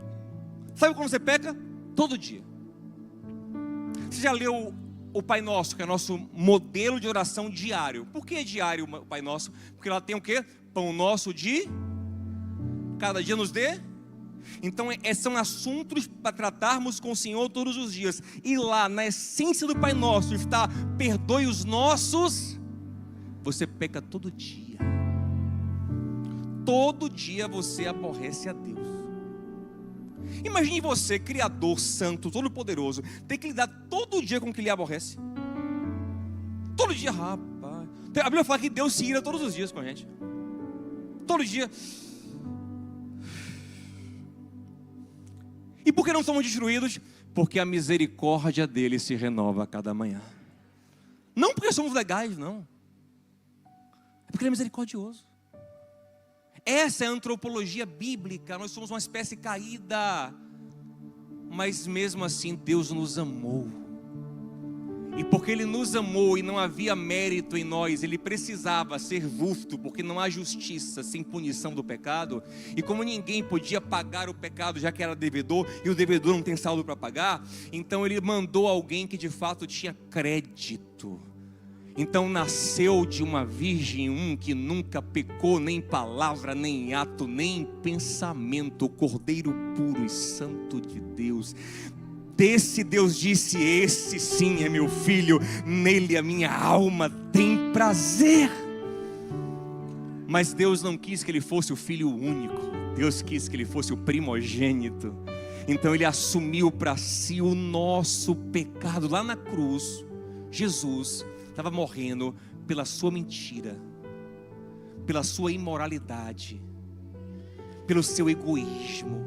Sabe quando você peca? Todo dia. Você já leu o Pai Nosso, que é nosso modelo de oração diário? Por que é diário o Pai Nosso? Porque lá tem o quê? Pão nosso de cada dia nos dê. Então são assuntos para tratarmos com o Senhor todos os dias. E lá na essência do Pai Nosso está: perdoe os nossos. Você peca todo dia. Todo dia você aborrece a Deus. Imagine você, Criador, Santo, Todo-Poderoso, ter que lidar todo dia com o que lhe aborrece. Todo dia, rapaz. A Bíblia fala que Deus se ira todos os dias com a gente. Todo dia. E por que não somos destruídos? Porque a misericórdia dele se renova a cada manhã. Não porque somos legais, não. É porque ele é misericordioso. Essa é a antropologia bíblica. Nós somos uma espécie caída, mas mesmo assim Deus nos amou. E porque Ele nos amou e não havia mérito em nós, Ele precisava ser justo, porque não há justiça sem punição do pecado. E como ninguém podia pagar o pecado, já que era devedor, e o devedor não tem saldo para pagar, então Ele mandou alguém que de fato tinha crédito. Então nasceu de uma virgem um que nunca pecou, nem em palavra, nem em ato, nem em pensamento, o Cordeiro puro e santo de Deus. Desse Deus disse: esse sim é meu filho, nele a minha alma tem prazer. Mas Deus não quis que ele fosse o filho único, Deus quis que ele fosse o primogênito. Então ele assumiu para si o nosso pecado. Lá na cruz, Jesus estava morrendo pela sua mentira, pela sua imoralidade, pelo seu egoísmo,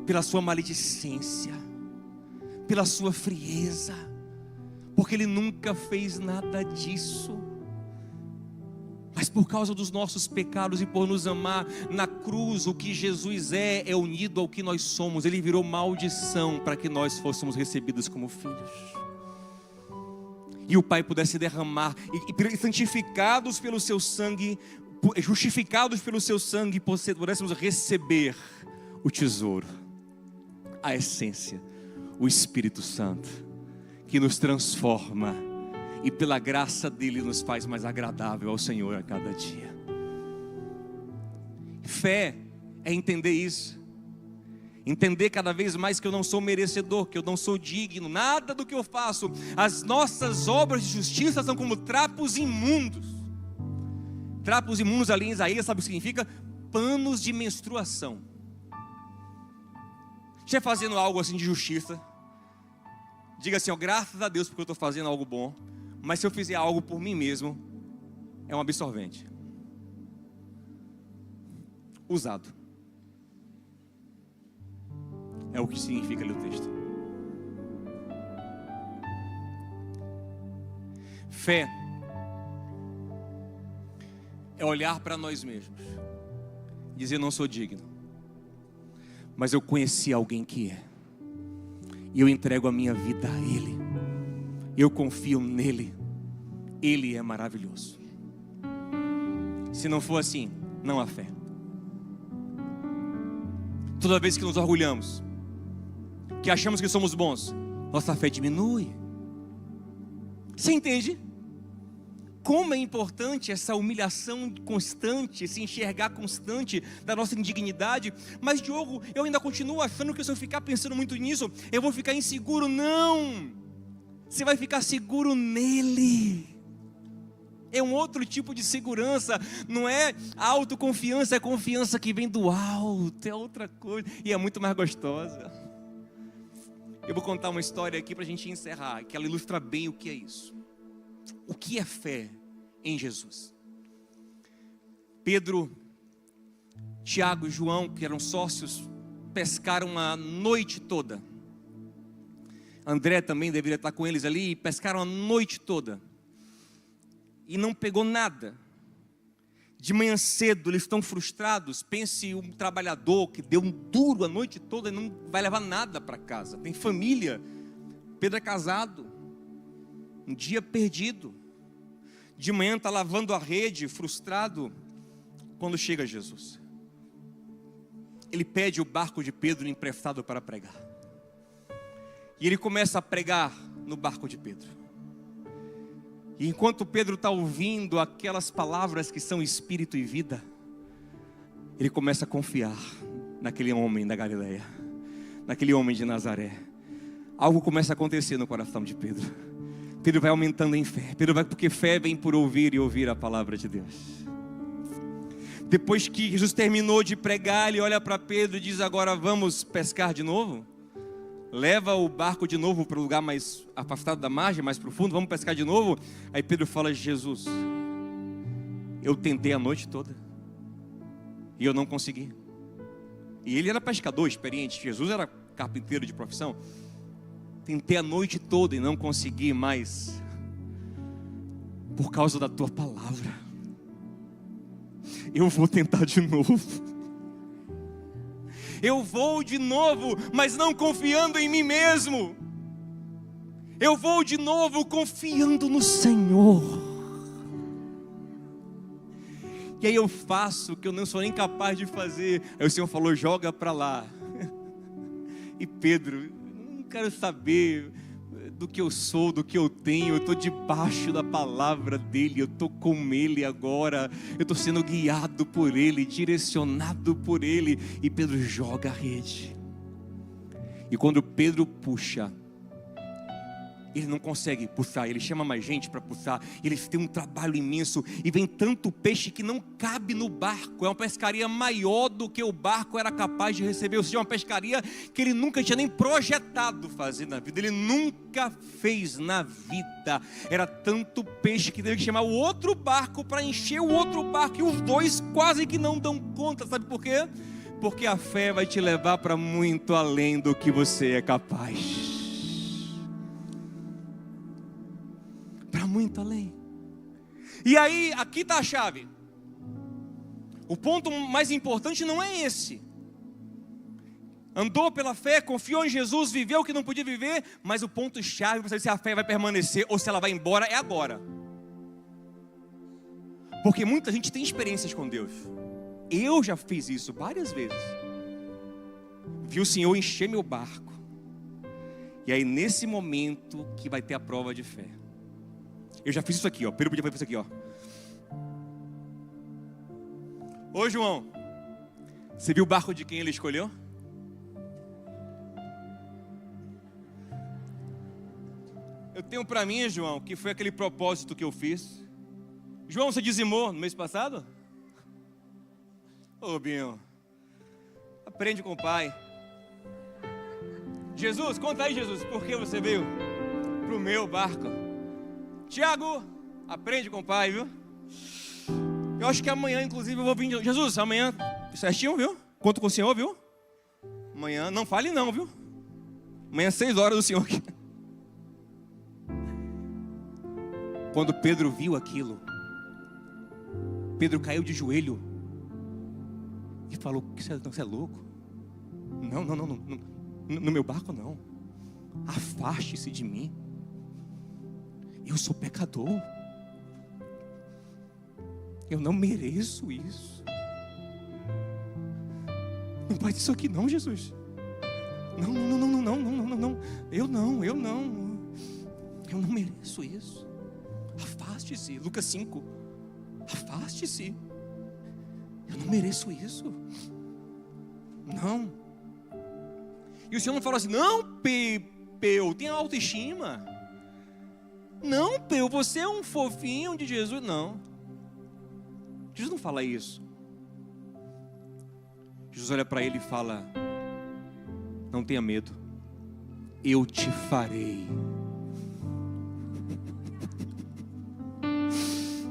pela sua maledicência, pela sua frieza, porque ele nunca fez nada disso. Mas por causa dos nossos pecados e por nos amar, na cruz o que Jesus é unido ao que nós somos. Ele virou maldição para que nós fôssemos recebidos como filhos. E o Pai pudesse derramar, e santificados pelo seu sangue, justificados pelo seu sangue, pudéssemos receber o tesouro, a essência, o Espírito Santo, que nos transforma e pela graça dele nos faz mais agradável ao Senhor a cada dia. Fé é entender isso, entender cada vez mais que eu não sou merecedor, que eu não sou digno, nada do que eu faço, as nossas obras de justiça são como trapos imundos. Trapos imundos ali em Isaías, sabe o que significa? Panos de menstruação. Você fazendo algo assim de justiça, diga assim: ó, graças a Deus porque eu estou fazendo algo bom. Mas se eu fizer algo por mim mesmo, é um absorvente usado. É o que significa ali o texto. Fé é olhar para nós mesmos, dizer: não sou digno, mas eu conheci alguém que é, e eu entrego a minha vida a Ele. Eu confio nele, Ele é maravilhoso. Se não for assim, não há fé. Toda vez que nos orgulhamos, que achamos que somos bons, nossa fé diminui. Você entende? Como é importante essa humilhação constante, esse enxergar constante da nossa indignidade. Mas Diogo, eu ainda continuo achando que se eu ficar pensando muito nisso, eu vou ficar inseguro. Não! Você vai ficar seguro nele. É um outro tipo de segurança. Não é autoconfiança, é confiança que vem do alto. É outra coisa e é muito mais gostosa. Eu vou contar uma história aqui para a gente encerrar, que ela ilustra bem o que é isso. O que é fé em Jesus? Pedro, Tiago e João, que eram sócios, pescaram a noite toda. André também deveria estar com eles ali, e pescaram a noite toda, e não pegou nada. De manhã cedo eles estão frustrados. Pense um trabalhador que deu um duro a noite toda e não vai levar nada para casa, tem família. Pedro é casado, um dia perdido. De manhã está lavando a rede, frustrado, quando chega Jesus. Ele pede o barco de Pedro emprestado para pregar. E ele começa a pregar no barco de Pedro. E enquanto Pedro está ouvindo aquelas palavras que são espírito e vida, ele começa a confiar naquele homem da Galileia, naquele homem de Nazaré. Algo começa a acontecer no coração de Pedro. Pedro vai aumentando em fé. Pedro vai, porque fé vem por ouvir e ouvir a palavra de Deus. Depois que Jesus terminou de pregar, ele olha para Pedro e diz: agora vamos pescar de novo? Leva o barco de novo para o lugar mais afastado da margem, mais profundo, vamos pescar de novo? Aí Pedro fala: Jesus, eu tentei a noite toda e eu não consegui. E ele era pescador experiente, Jesus era carpinteiro de profissão. Tentei a noite toda e não consegui, mas por causa da tua palavra eu vou tentar de novo. Eu vou de novo, mas não confiando em mim mesmo. Eu vou de novo confiando no Senhor. E aí eu faço o que eu não sou nem capaz de fazer. Aí o Senhor falou: joga para lá. E Pedro: não quero saber, do que eu sou, do que eu tenho. Eu estou debaixo da palavra dele, eu estou com ele agora, eu estou sendo guiado por ele, direcionado por ele. E Pedro joga a rede, e quando Pedro puxa, ele não consegue puxar, ele chama mais gente para puxar. Eles têm um trabalho imenso, e vem tanto peixe que não cabe no barco. É uma pescaria maior do que o barco era capaz de receber. Ou seja, uma pescaria que ele nunca tinha nem projetado fazer na vida. Ele nunca fez na vida. Era tanto peixe que teve que chamar o outro barco para encher o outro barco, e os dois quase que não dão conta. Sabe por quê? Porque a fé vai te levar para muito além do que você é capaz. Para muito além. E aí, aqui está a chave. O ponto mais importante não é esse. Andou pela fé, confiou em Jesus, viveu o que não podia viver. Mas o ponto chave para saber se a fé vai permanecer ou se ela vai embora é agora. Porque muita gente tem experiências com Deus. Eu já fiz isso várias vezes. Vi o Senhor encher meu barco. E aí nesse momento que vai ter a prova de fé. Eu já fiz isso aqui, ó. Pedro podia fazer isso aqui, ó. Ô João, você viu o barco de quem ele escolheu? Eu tenho para mim, João, que foi aquele propósito que eu fiz. João, você dizimou no mês passado? Ô Binho, aprende com o pai. Jesus, conta aí, Jesus, por que você veio pro meu barco? Tiago, aprende com o pai, viu? Eu acho que amanhã, inclusive, eu vou vir. Jesus, amanhã, certinho, viu? Conto com o Senhor, viu? Amanhã, não fale não, viu? Amanhã, 6 horas do Senhor aqui. Quando Pedro viu aquilo, Pedro caiu de joelho e falou: você é louco? Não, no meu barco não. Afaste-se de mim. Eu sou pecador. Eu não mereço isso. Não faz isso aqui não, Jesus. Não. Eu não mereço isso. Afaste-se. Lucas 5. Afaste-se. Eu não mereço isso. Não. E o Senhor não falou assim: não, Peu, tenha autoestima. Não, Peu, você é um fofinho de Jesus. Não. Jesus não fala isso. Jesus olha para ele e fala: não tenha medo, eu te farei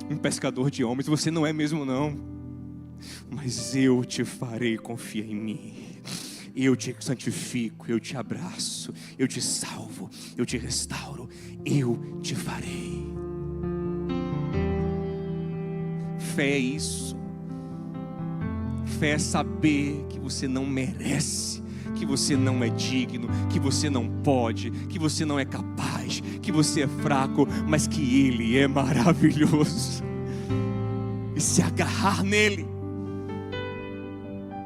um pescador de homens. Você não é mesmo não, mas eu te farei, confia em mim. Eu te santifico, eu te abraço, eu te salvo, eu te restauro, eu te farei. Fé é isso. Fé é saber que você não merece, que você não é digno, que você não pode, que você não é capaz, que você é fraco, mas que Ele é maravilhoso. E se agarrar nele.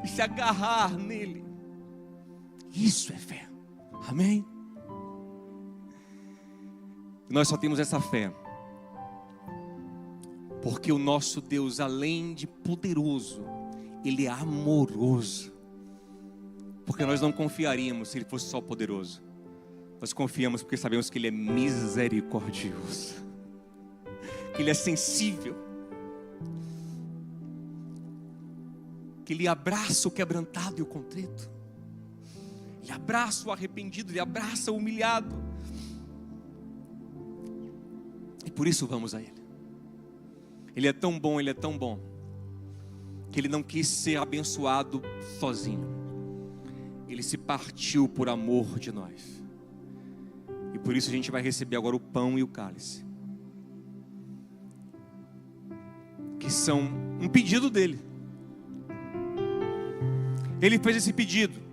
E se agarrar nele. Isso é fé. Amém? Nós só temos essa fé porque o nosso Deus, além de poderoso, Ele é amoroso. Porque nós não confiaríamos se Ele fosse só poderoso. Nós confiamos porque sabemos que Ele é misericordioso, que Ele é sensível, que Ele abraça o quebrantado e o contrito. Ele abraça o arrependido, Ele abraça o humilhado. E por isso vamos a Ele. Ele é tão bom, Ele é tão bom, que Ele não quis ser abençoado sozinho. Ele se partiu por amor de nós. E por isso a gente vai receber agora o pão e o cálice, que são um pedido dele. Ele fez esse pedido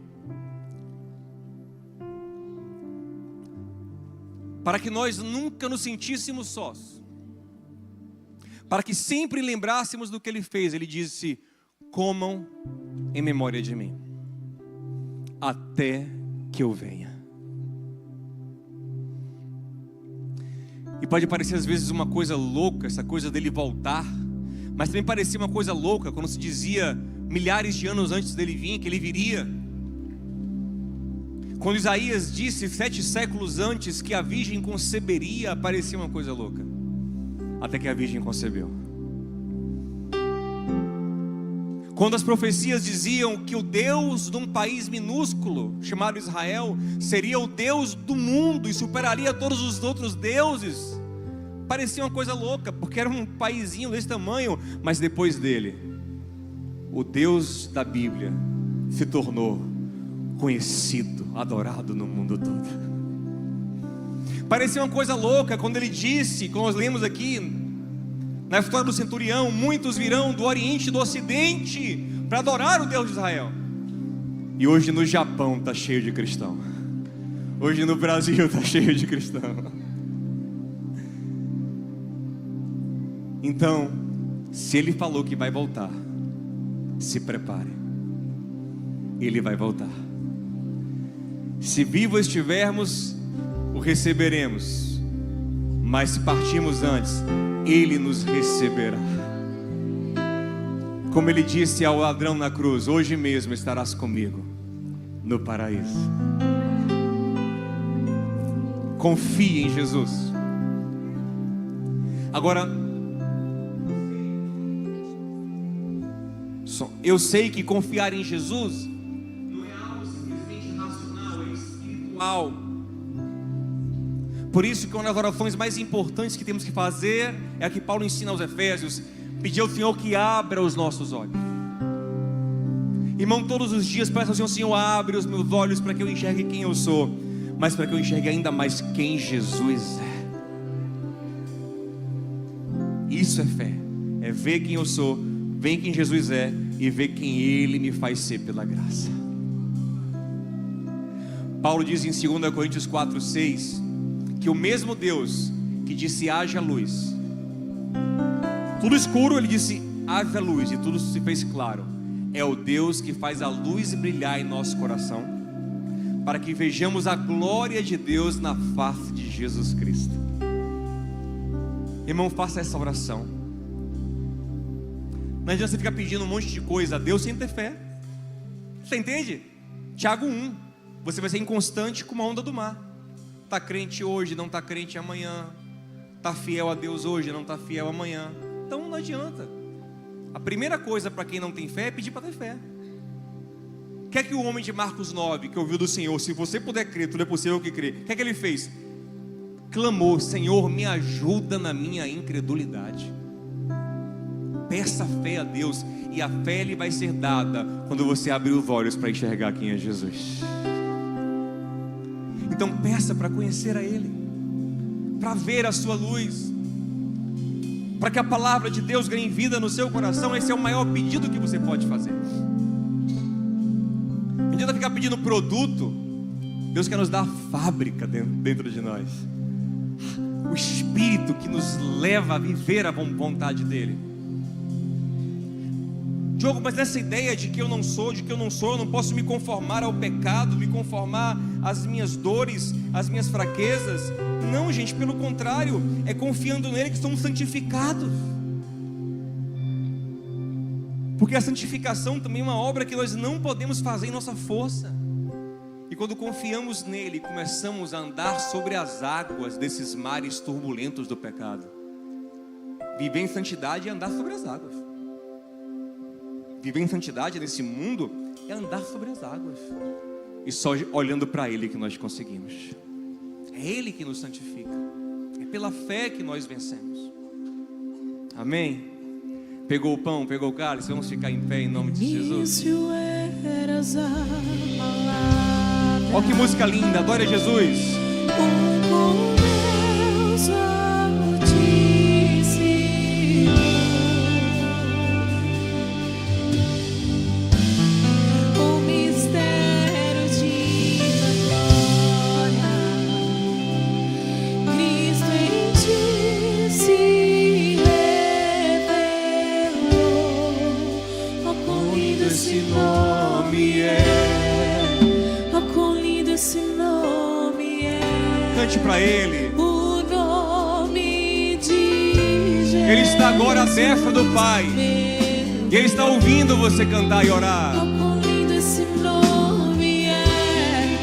para que nós nunca nos sentíssemos sós, para que sempre lembrássemos do que Ele fez. Ele disse: comam em memória de mim, até que eu venha. pode parecer às vezes uma coisa louca, essa coisa dele voltar, mas também parecia uma coisa louca quando se dizia milhares de anos antes dele vir, que ele viria. Quando Isaías disse 7 séculos antes que a virgem conceberia, parecia uma coisa louca, até que a virgem concebeu. Quando as profecias diziam que o Deus de um país minúsculo, chamado Israel, seria o Deus do mundo e superaria todos os outros deuses, parecia uma coisa louca, porque era um paizinho desse tamanho, mas depois dele, o Deus da Bíblia se tornou conhecido, adorado no mundo todo. Parecia uma coisa louca quando ele disse, como nós lemos aqui na história do centurião: muitos virão do Oriente e do Ocidente para adorar o Deus de Israel. E hoje no Japão está cheio de cristão, hoje no Brasil está cheio de cristão. Então, se ele falou que vai voltar, se prepare, ele vai voltar. Se vivos estivermos, o receberemos, mas se partirmos antes, ele nos receberá. Como ele disse ao ladrão na cruz: hoje mesmo estarás comigo no paraíso. Confie em Jesus. Agora, eu sei que confiar em Jesus não é algo simplesmente racional, é espiritual. Por isso que uma das orações mais importantes que temos que fazer é a que Paulo ensina aos Efésios: pedir ao Senhor que abra os nossos olhos. Irmão, todos os dias peça ao Senhor: Senhor, abre os meus olhos para que eu enxergue quem eu sou, mas para que eu enxergue ainda mais quem Jesus é. Isso é fé, é ver quem eu sou, ver quem Jesus é e ver quem Ele me faz ser pela graça. Paulo diz em 2 Coríntios 4:6 que o mesmo Deus que disse haja luz, tudo escuro, Ele disse haja luz, e tudo se fez claro. É o Deus que faz a luz brilhar em nosso coração, para que vejamos a glória de Deus na face de Jesus Cristo. Irmão, faça essa oração. Não adianta você ficar pedindo um monte de coisa a Deus sem ter fé. Você entende? Tiago 1: você vai ser inconstante como a onda do mar. Está crente hoje, não está crente amanhã. Está fiel a Deus hoje, não está fiel amanhã. Então não adianta. A primeira coisa para quem não tem fé é pedir para ter fé. O que é que o homem de Marcos 9, que ouviu do Senhor: se você puder crer, tudo é possível que crer, o que é que ele fez? Clamou: Senhor, me ajuda na minha incredulidade. Peça fé a Deus, e a fé lhe vai ser dada quando você abrir os olhos para enxergar quem é Jesus. Então peça para conhecer a Ele, para ver a sua luz, para que a palavra de Deus ganhe vida no seu coração. Esse é o maior pedido que você pode fazer. Não adianta ficar pedindo produto. Deus quer nos dar a fábrica dentro de nós, o Espírito que nos leva a viver a vontade dEle. Diogo, mas essa ideia de que eu não sou, eu não posso me conformar ao pecado, me conformar às minhas dores, às minhas fraquezas. Não, gente, pelo contrário, é confiando nele que somos santificados. Porque a santificação também é uma obra que nós não podemos fazer em nossa força. E quando confiamos nele, começamos a andar sobre as águas desses mares turbulentos do pecado. Viver em santidade é andar sobre as águas. Viver em santidade nesse mundo é andar sobre as águas. E só olhando para Ele que nós conseguimos. É Ele que nos santifica. É pela fé que nós vencemos. Amém? Pegou o pão, pegou o cálice. Vamos ficar em pé em nome de Jesus. Olha que música linda, adore a Jesus. Esse nome é, cante para Ele. O nome Ele está agora à destra do Pai. E Ele está ouvindo você cantar e orar. Oh, quão lindo esse nome é,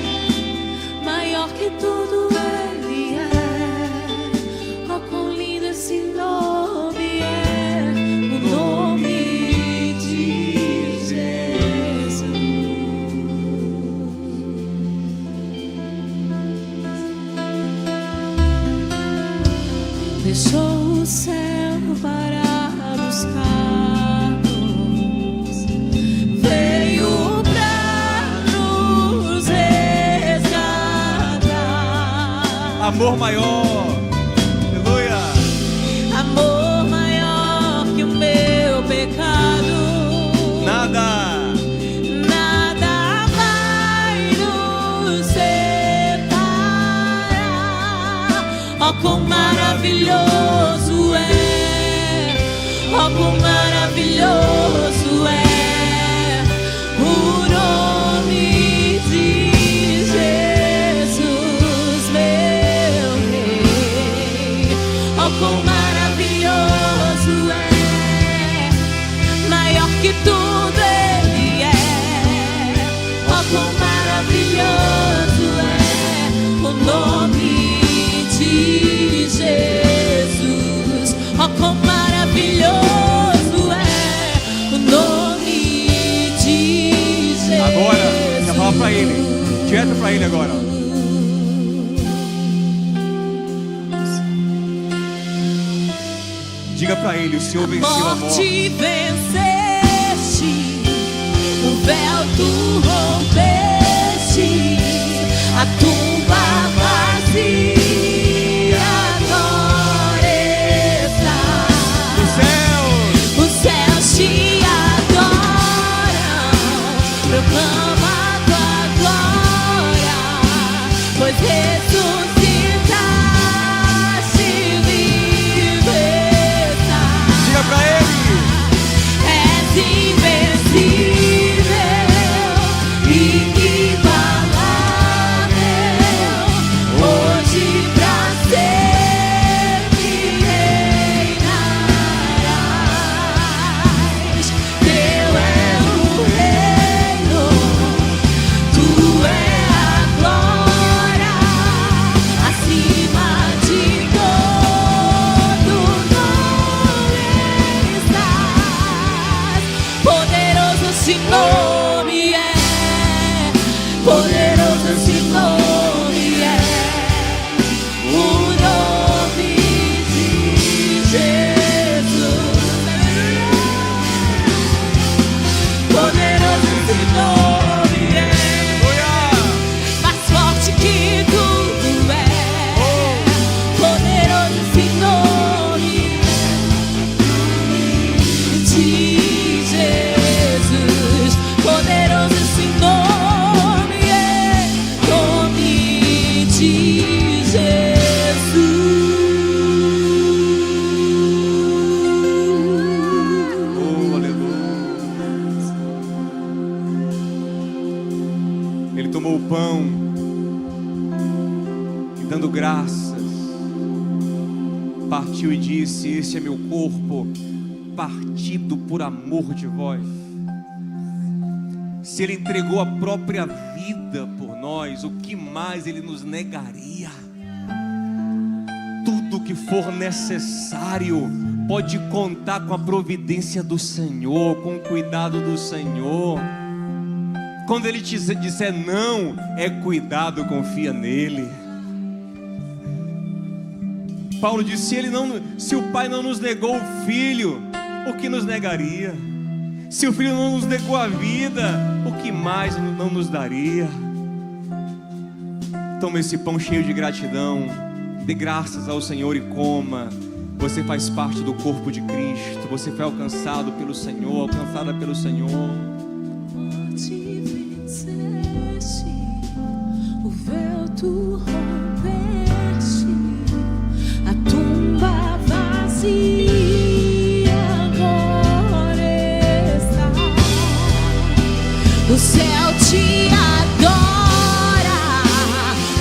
maior que tudo Ele é. Oh, quão lindo esse nome é, o nome de Jesus. Deixou o céu para buscar-nos, veio pra nos resgatar. Amor maior, aleluia. Amor maior que o meu pecado. Nada Vai nos separar. Oh, quão maravilhoso é, oh, quão maravilhoso é o nome de Jesus, meu Rei. Oh, quão maravilhoso é, maior que tudo Ele é. Oh, quão maravilhoso é o nome de Jesus. Oh, quão maravilhoso é o nome de Jesus. Agora, já fala pra Ele, direto pra Ele agora. Diga pra Ele, o Senhor venceu a morte. Morte venceste, o véu tu rompeste, a tumba vazia agora está. Os céus te adoram, proclama a tua glória, pois ressuscitaste, viver. Diga pra Ele. És invencível, inigualável, hoje pra sempre reinarás. Teu é o reino, tu é a glória, acima de todo nome estás. Poderoso esse nome é, poderoso esse nome é, o nome de Jesus. Poderoso esse nome é, mais forte que tudo é. Poderoso esse nome de Jesus. Poderoso esse nome é, nome de Jesus. Oh, aleluia. Ele tomou o pão e, dando graças, partiu e disse: este é meu corpo, partido por amor de vós. Se Ele entregou a própria vida por nós, o que mais Ele nos negaria? Tudo que for necessário pode contar com a providência do Senhor, com o cuidado do Senhor. Quando Ele te disser não, é cuidado, confia nele. Paulo disse: se o Pai não nos negou o Filho, o que nos negaria? Se o Filho não nos negou a vida, o que mais não nos daria? Toma esse pão cheio de gratidão, dê graças ao Senhor e coma. Você faz parte do corpo de Cristo. Você foi alcançado pelo Senhor, alcançada pelo Senhor. Morte venceste, o véu tu rompeste, a tumba vazia agora está. O céu te adora,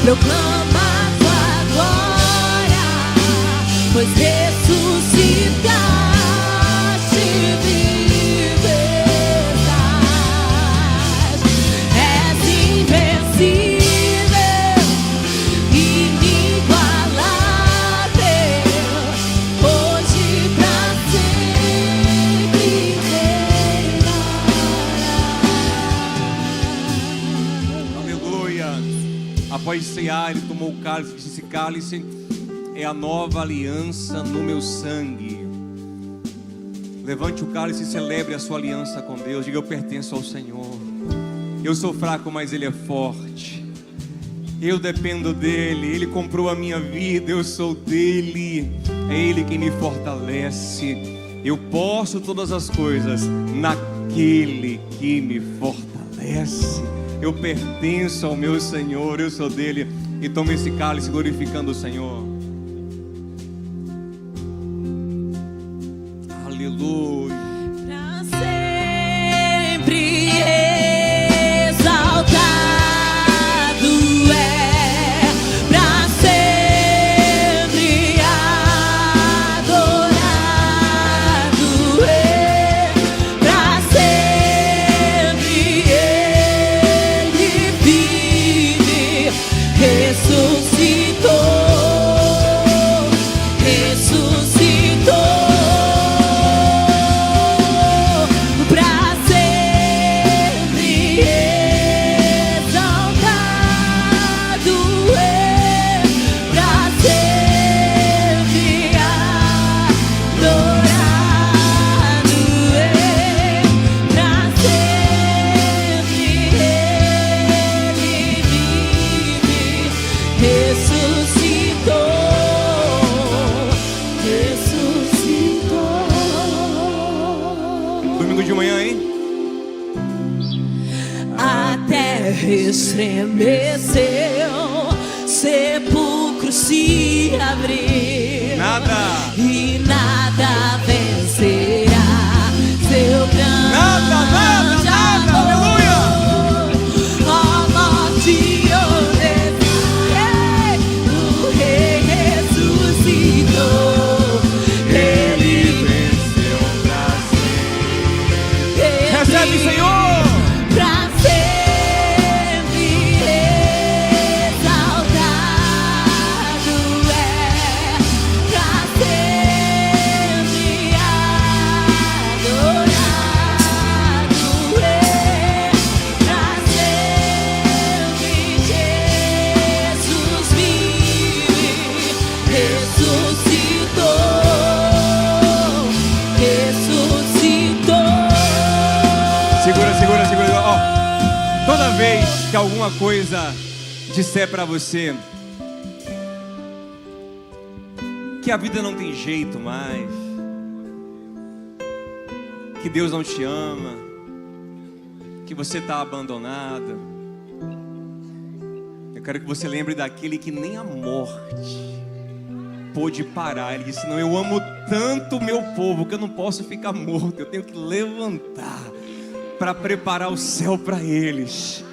proclama tua glória, pois ressuscitaste. ceiar, ele tomou o cálice, disse: esse cálice é a nova aliança no meu sangue. Levante o cálice e celebre a sua aliança com Deus. Diga: eu pertenço ao Senhor. Eu sou fraco, mas Ele é forte. Eu dependo dEle. Ele comprou a minha vida, eu sou dEle. É Ele quem me fortalece. Eu posso todas as coisas naquele que me fortalece. Eu pertenço ao meu Senhor, eu sou dEle. E tome esse cálice glorificando o Senhor. Aleluia. Pra sempre exaltado é, pra sempre adorado é, pra sempre Ele vive, ressuscitou. Estremeceu, sepulcro se abriu, e nada vencerá seu grande amor. Aleluia! A morte o Rei ressuscitou, Ele venceu pra sempre. Recebe, Senhor! Toda vez que alguma coisa disser para você que a vida não tem jeito mais, que Deus não te ama, que você está abandonado, eu quero que você lembre daquele que nem a morte pôde parar. Ele disse: não, eu amo tanto o meu povo que eu não posso ficar morto, eu tenho que levantar para preparar o céu para eles.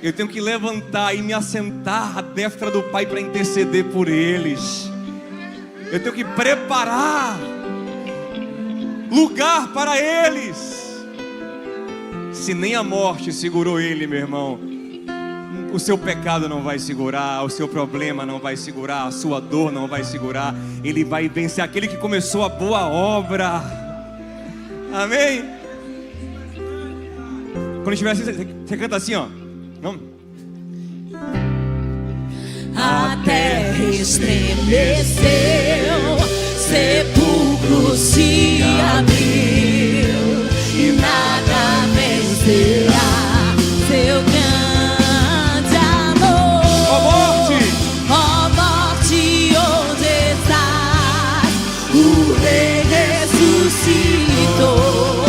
Eu tenho que levantar e me assentar à destra do Pai para interceder por eles. Eu tenho que preparar lugar para eles. Se nem a morte segurou ele, meu irmão, o seu pecado não vai segurar, o seu problema não vai segurar, a sua dor não vai segurar. Ele vai vencer aquele que começou a boa obra. Amém? Quando estiver assim, você canta assim, ó. Vamos. A terra estremeceu, sepulcro se abriu, e nada vencerá seu grande amor. Ó morte, onde estás? O Rei ressuscitou,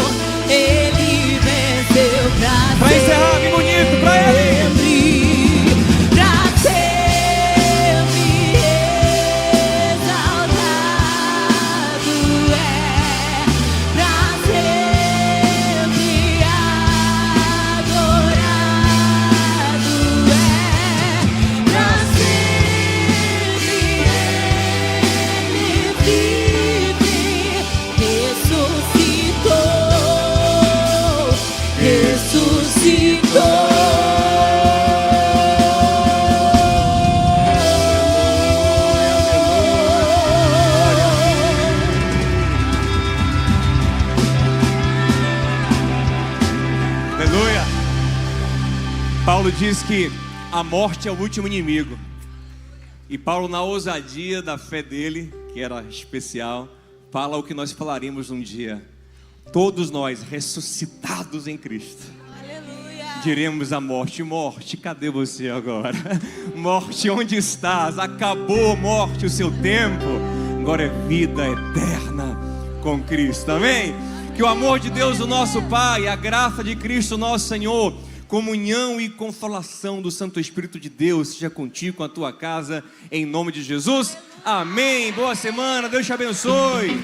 Ele venceu pra encerrar, bem bonito, pra Ele. Paulo diz que A morte é o último inimigo. E Paulo, na ousadia da fé dele, que era especial, fala o que nós falaríamos um dia. Todos nós, ressuscitados em Cristo, Aleluia. diremos à morte: morte, cadê você agora? Morte, onde estás? Acabou, morte, o seu tempo. Agora é vida eterna com Cristo, amém? Que o amor de Deus, o nosso Pai, a graça de Cristo, nosso Senhor, comunhão e consolação do Santo Espírito de Deus seja contigo, com a tua casa, em nome de Jesus, amém. Boa semana, Deus te abençoe.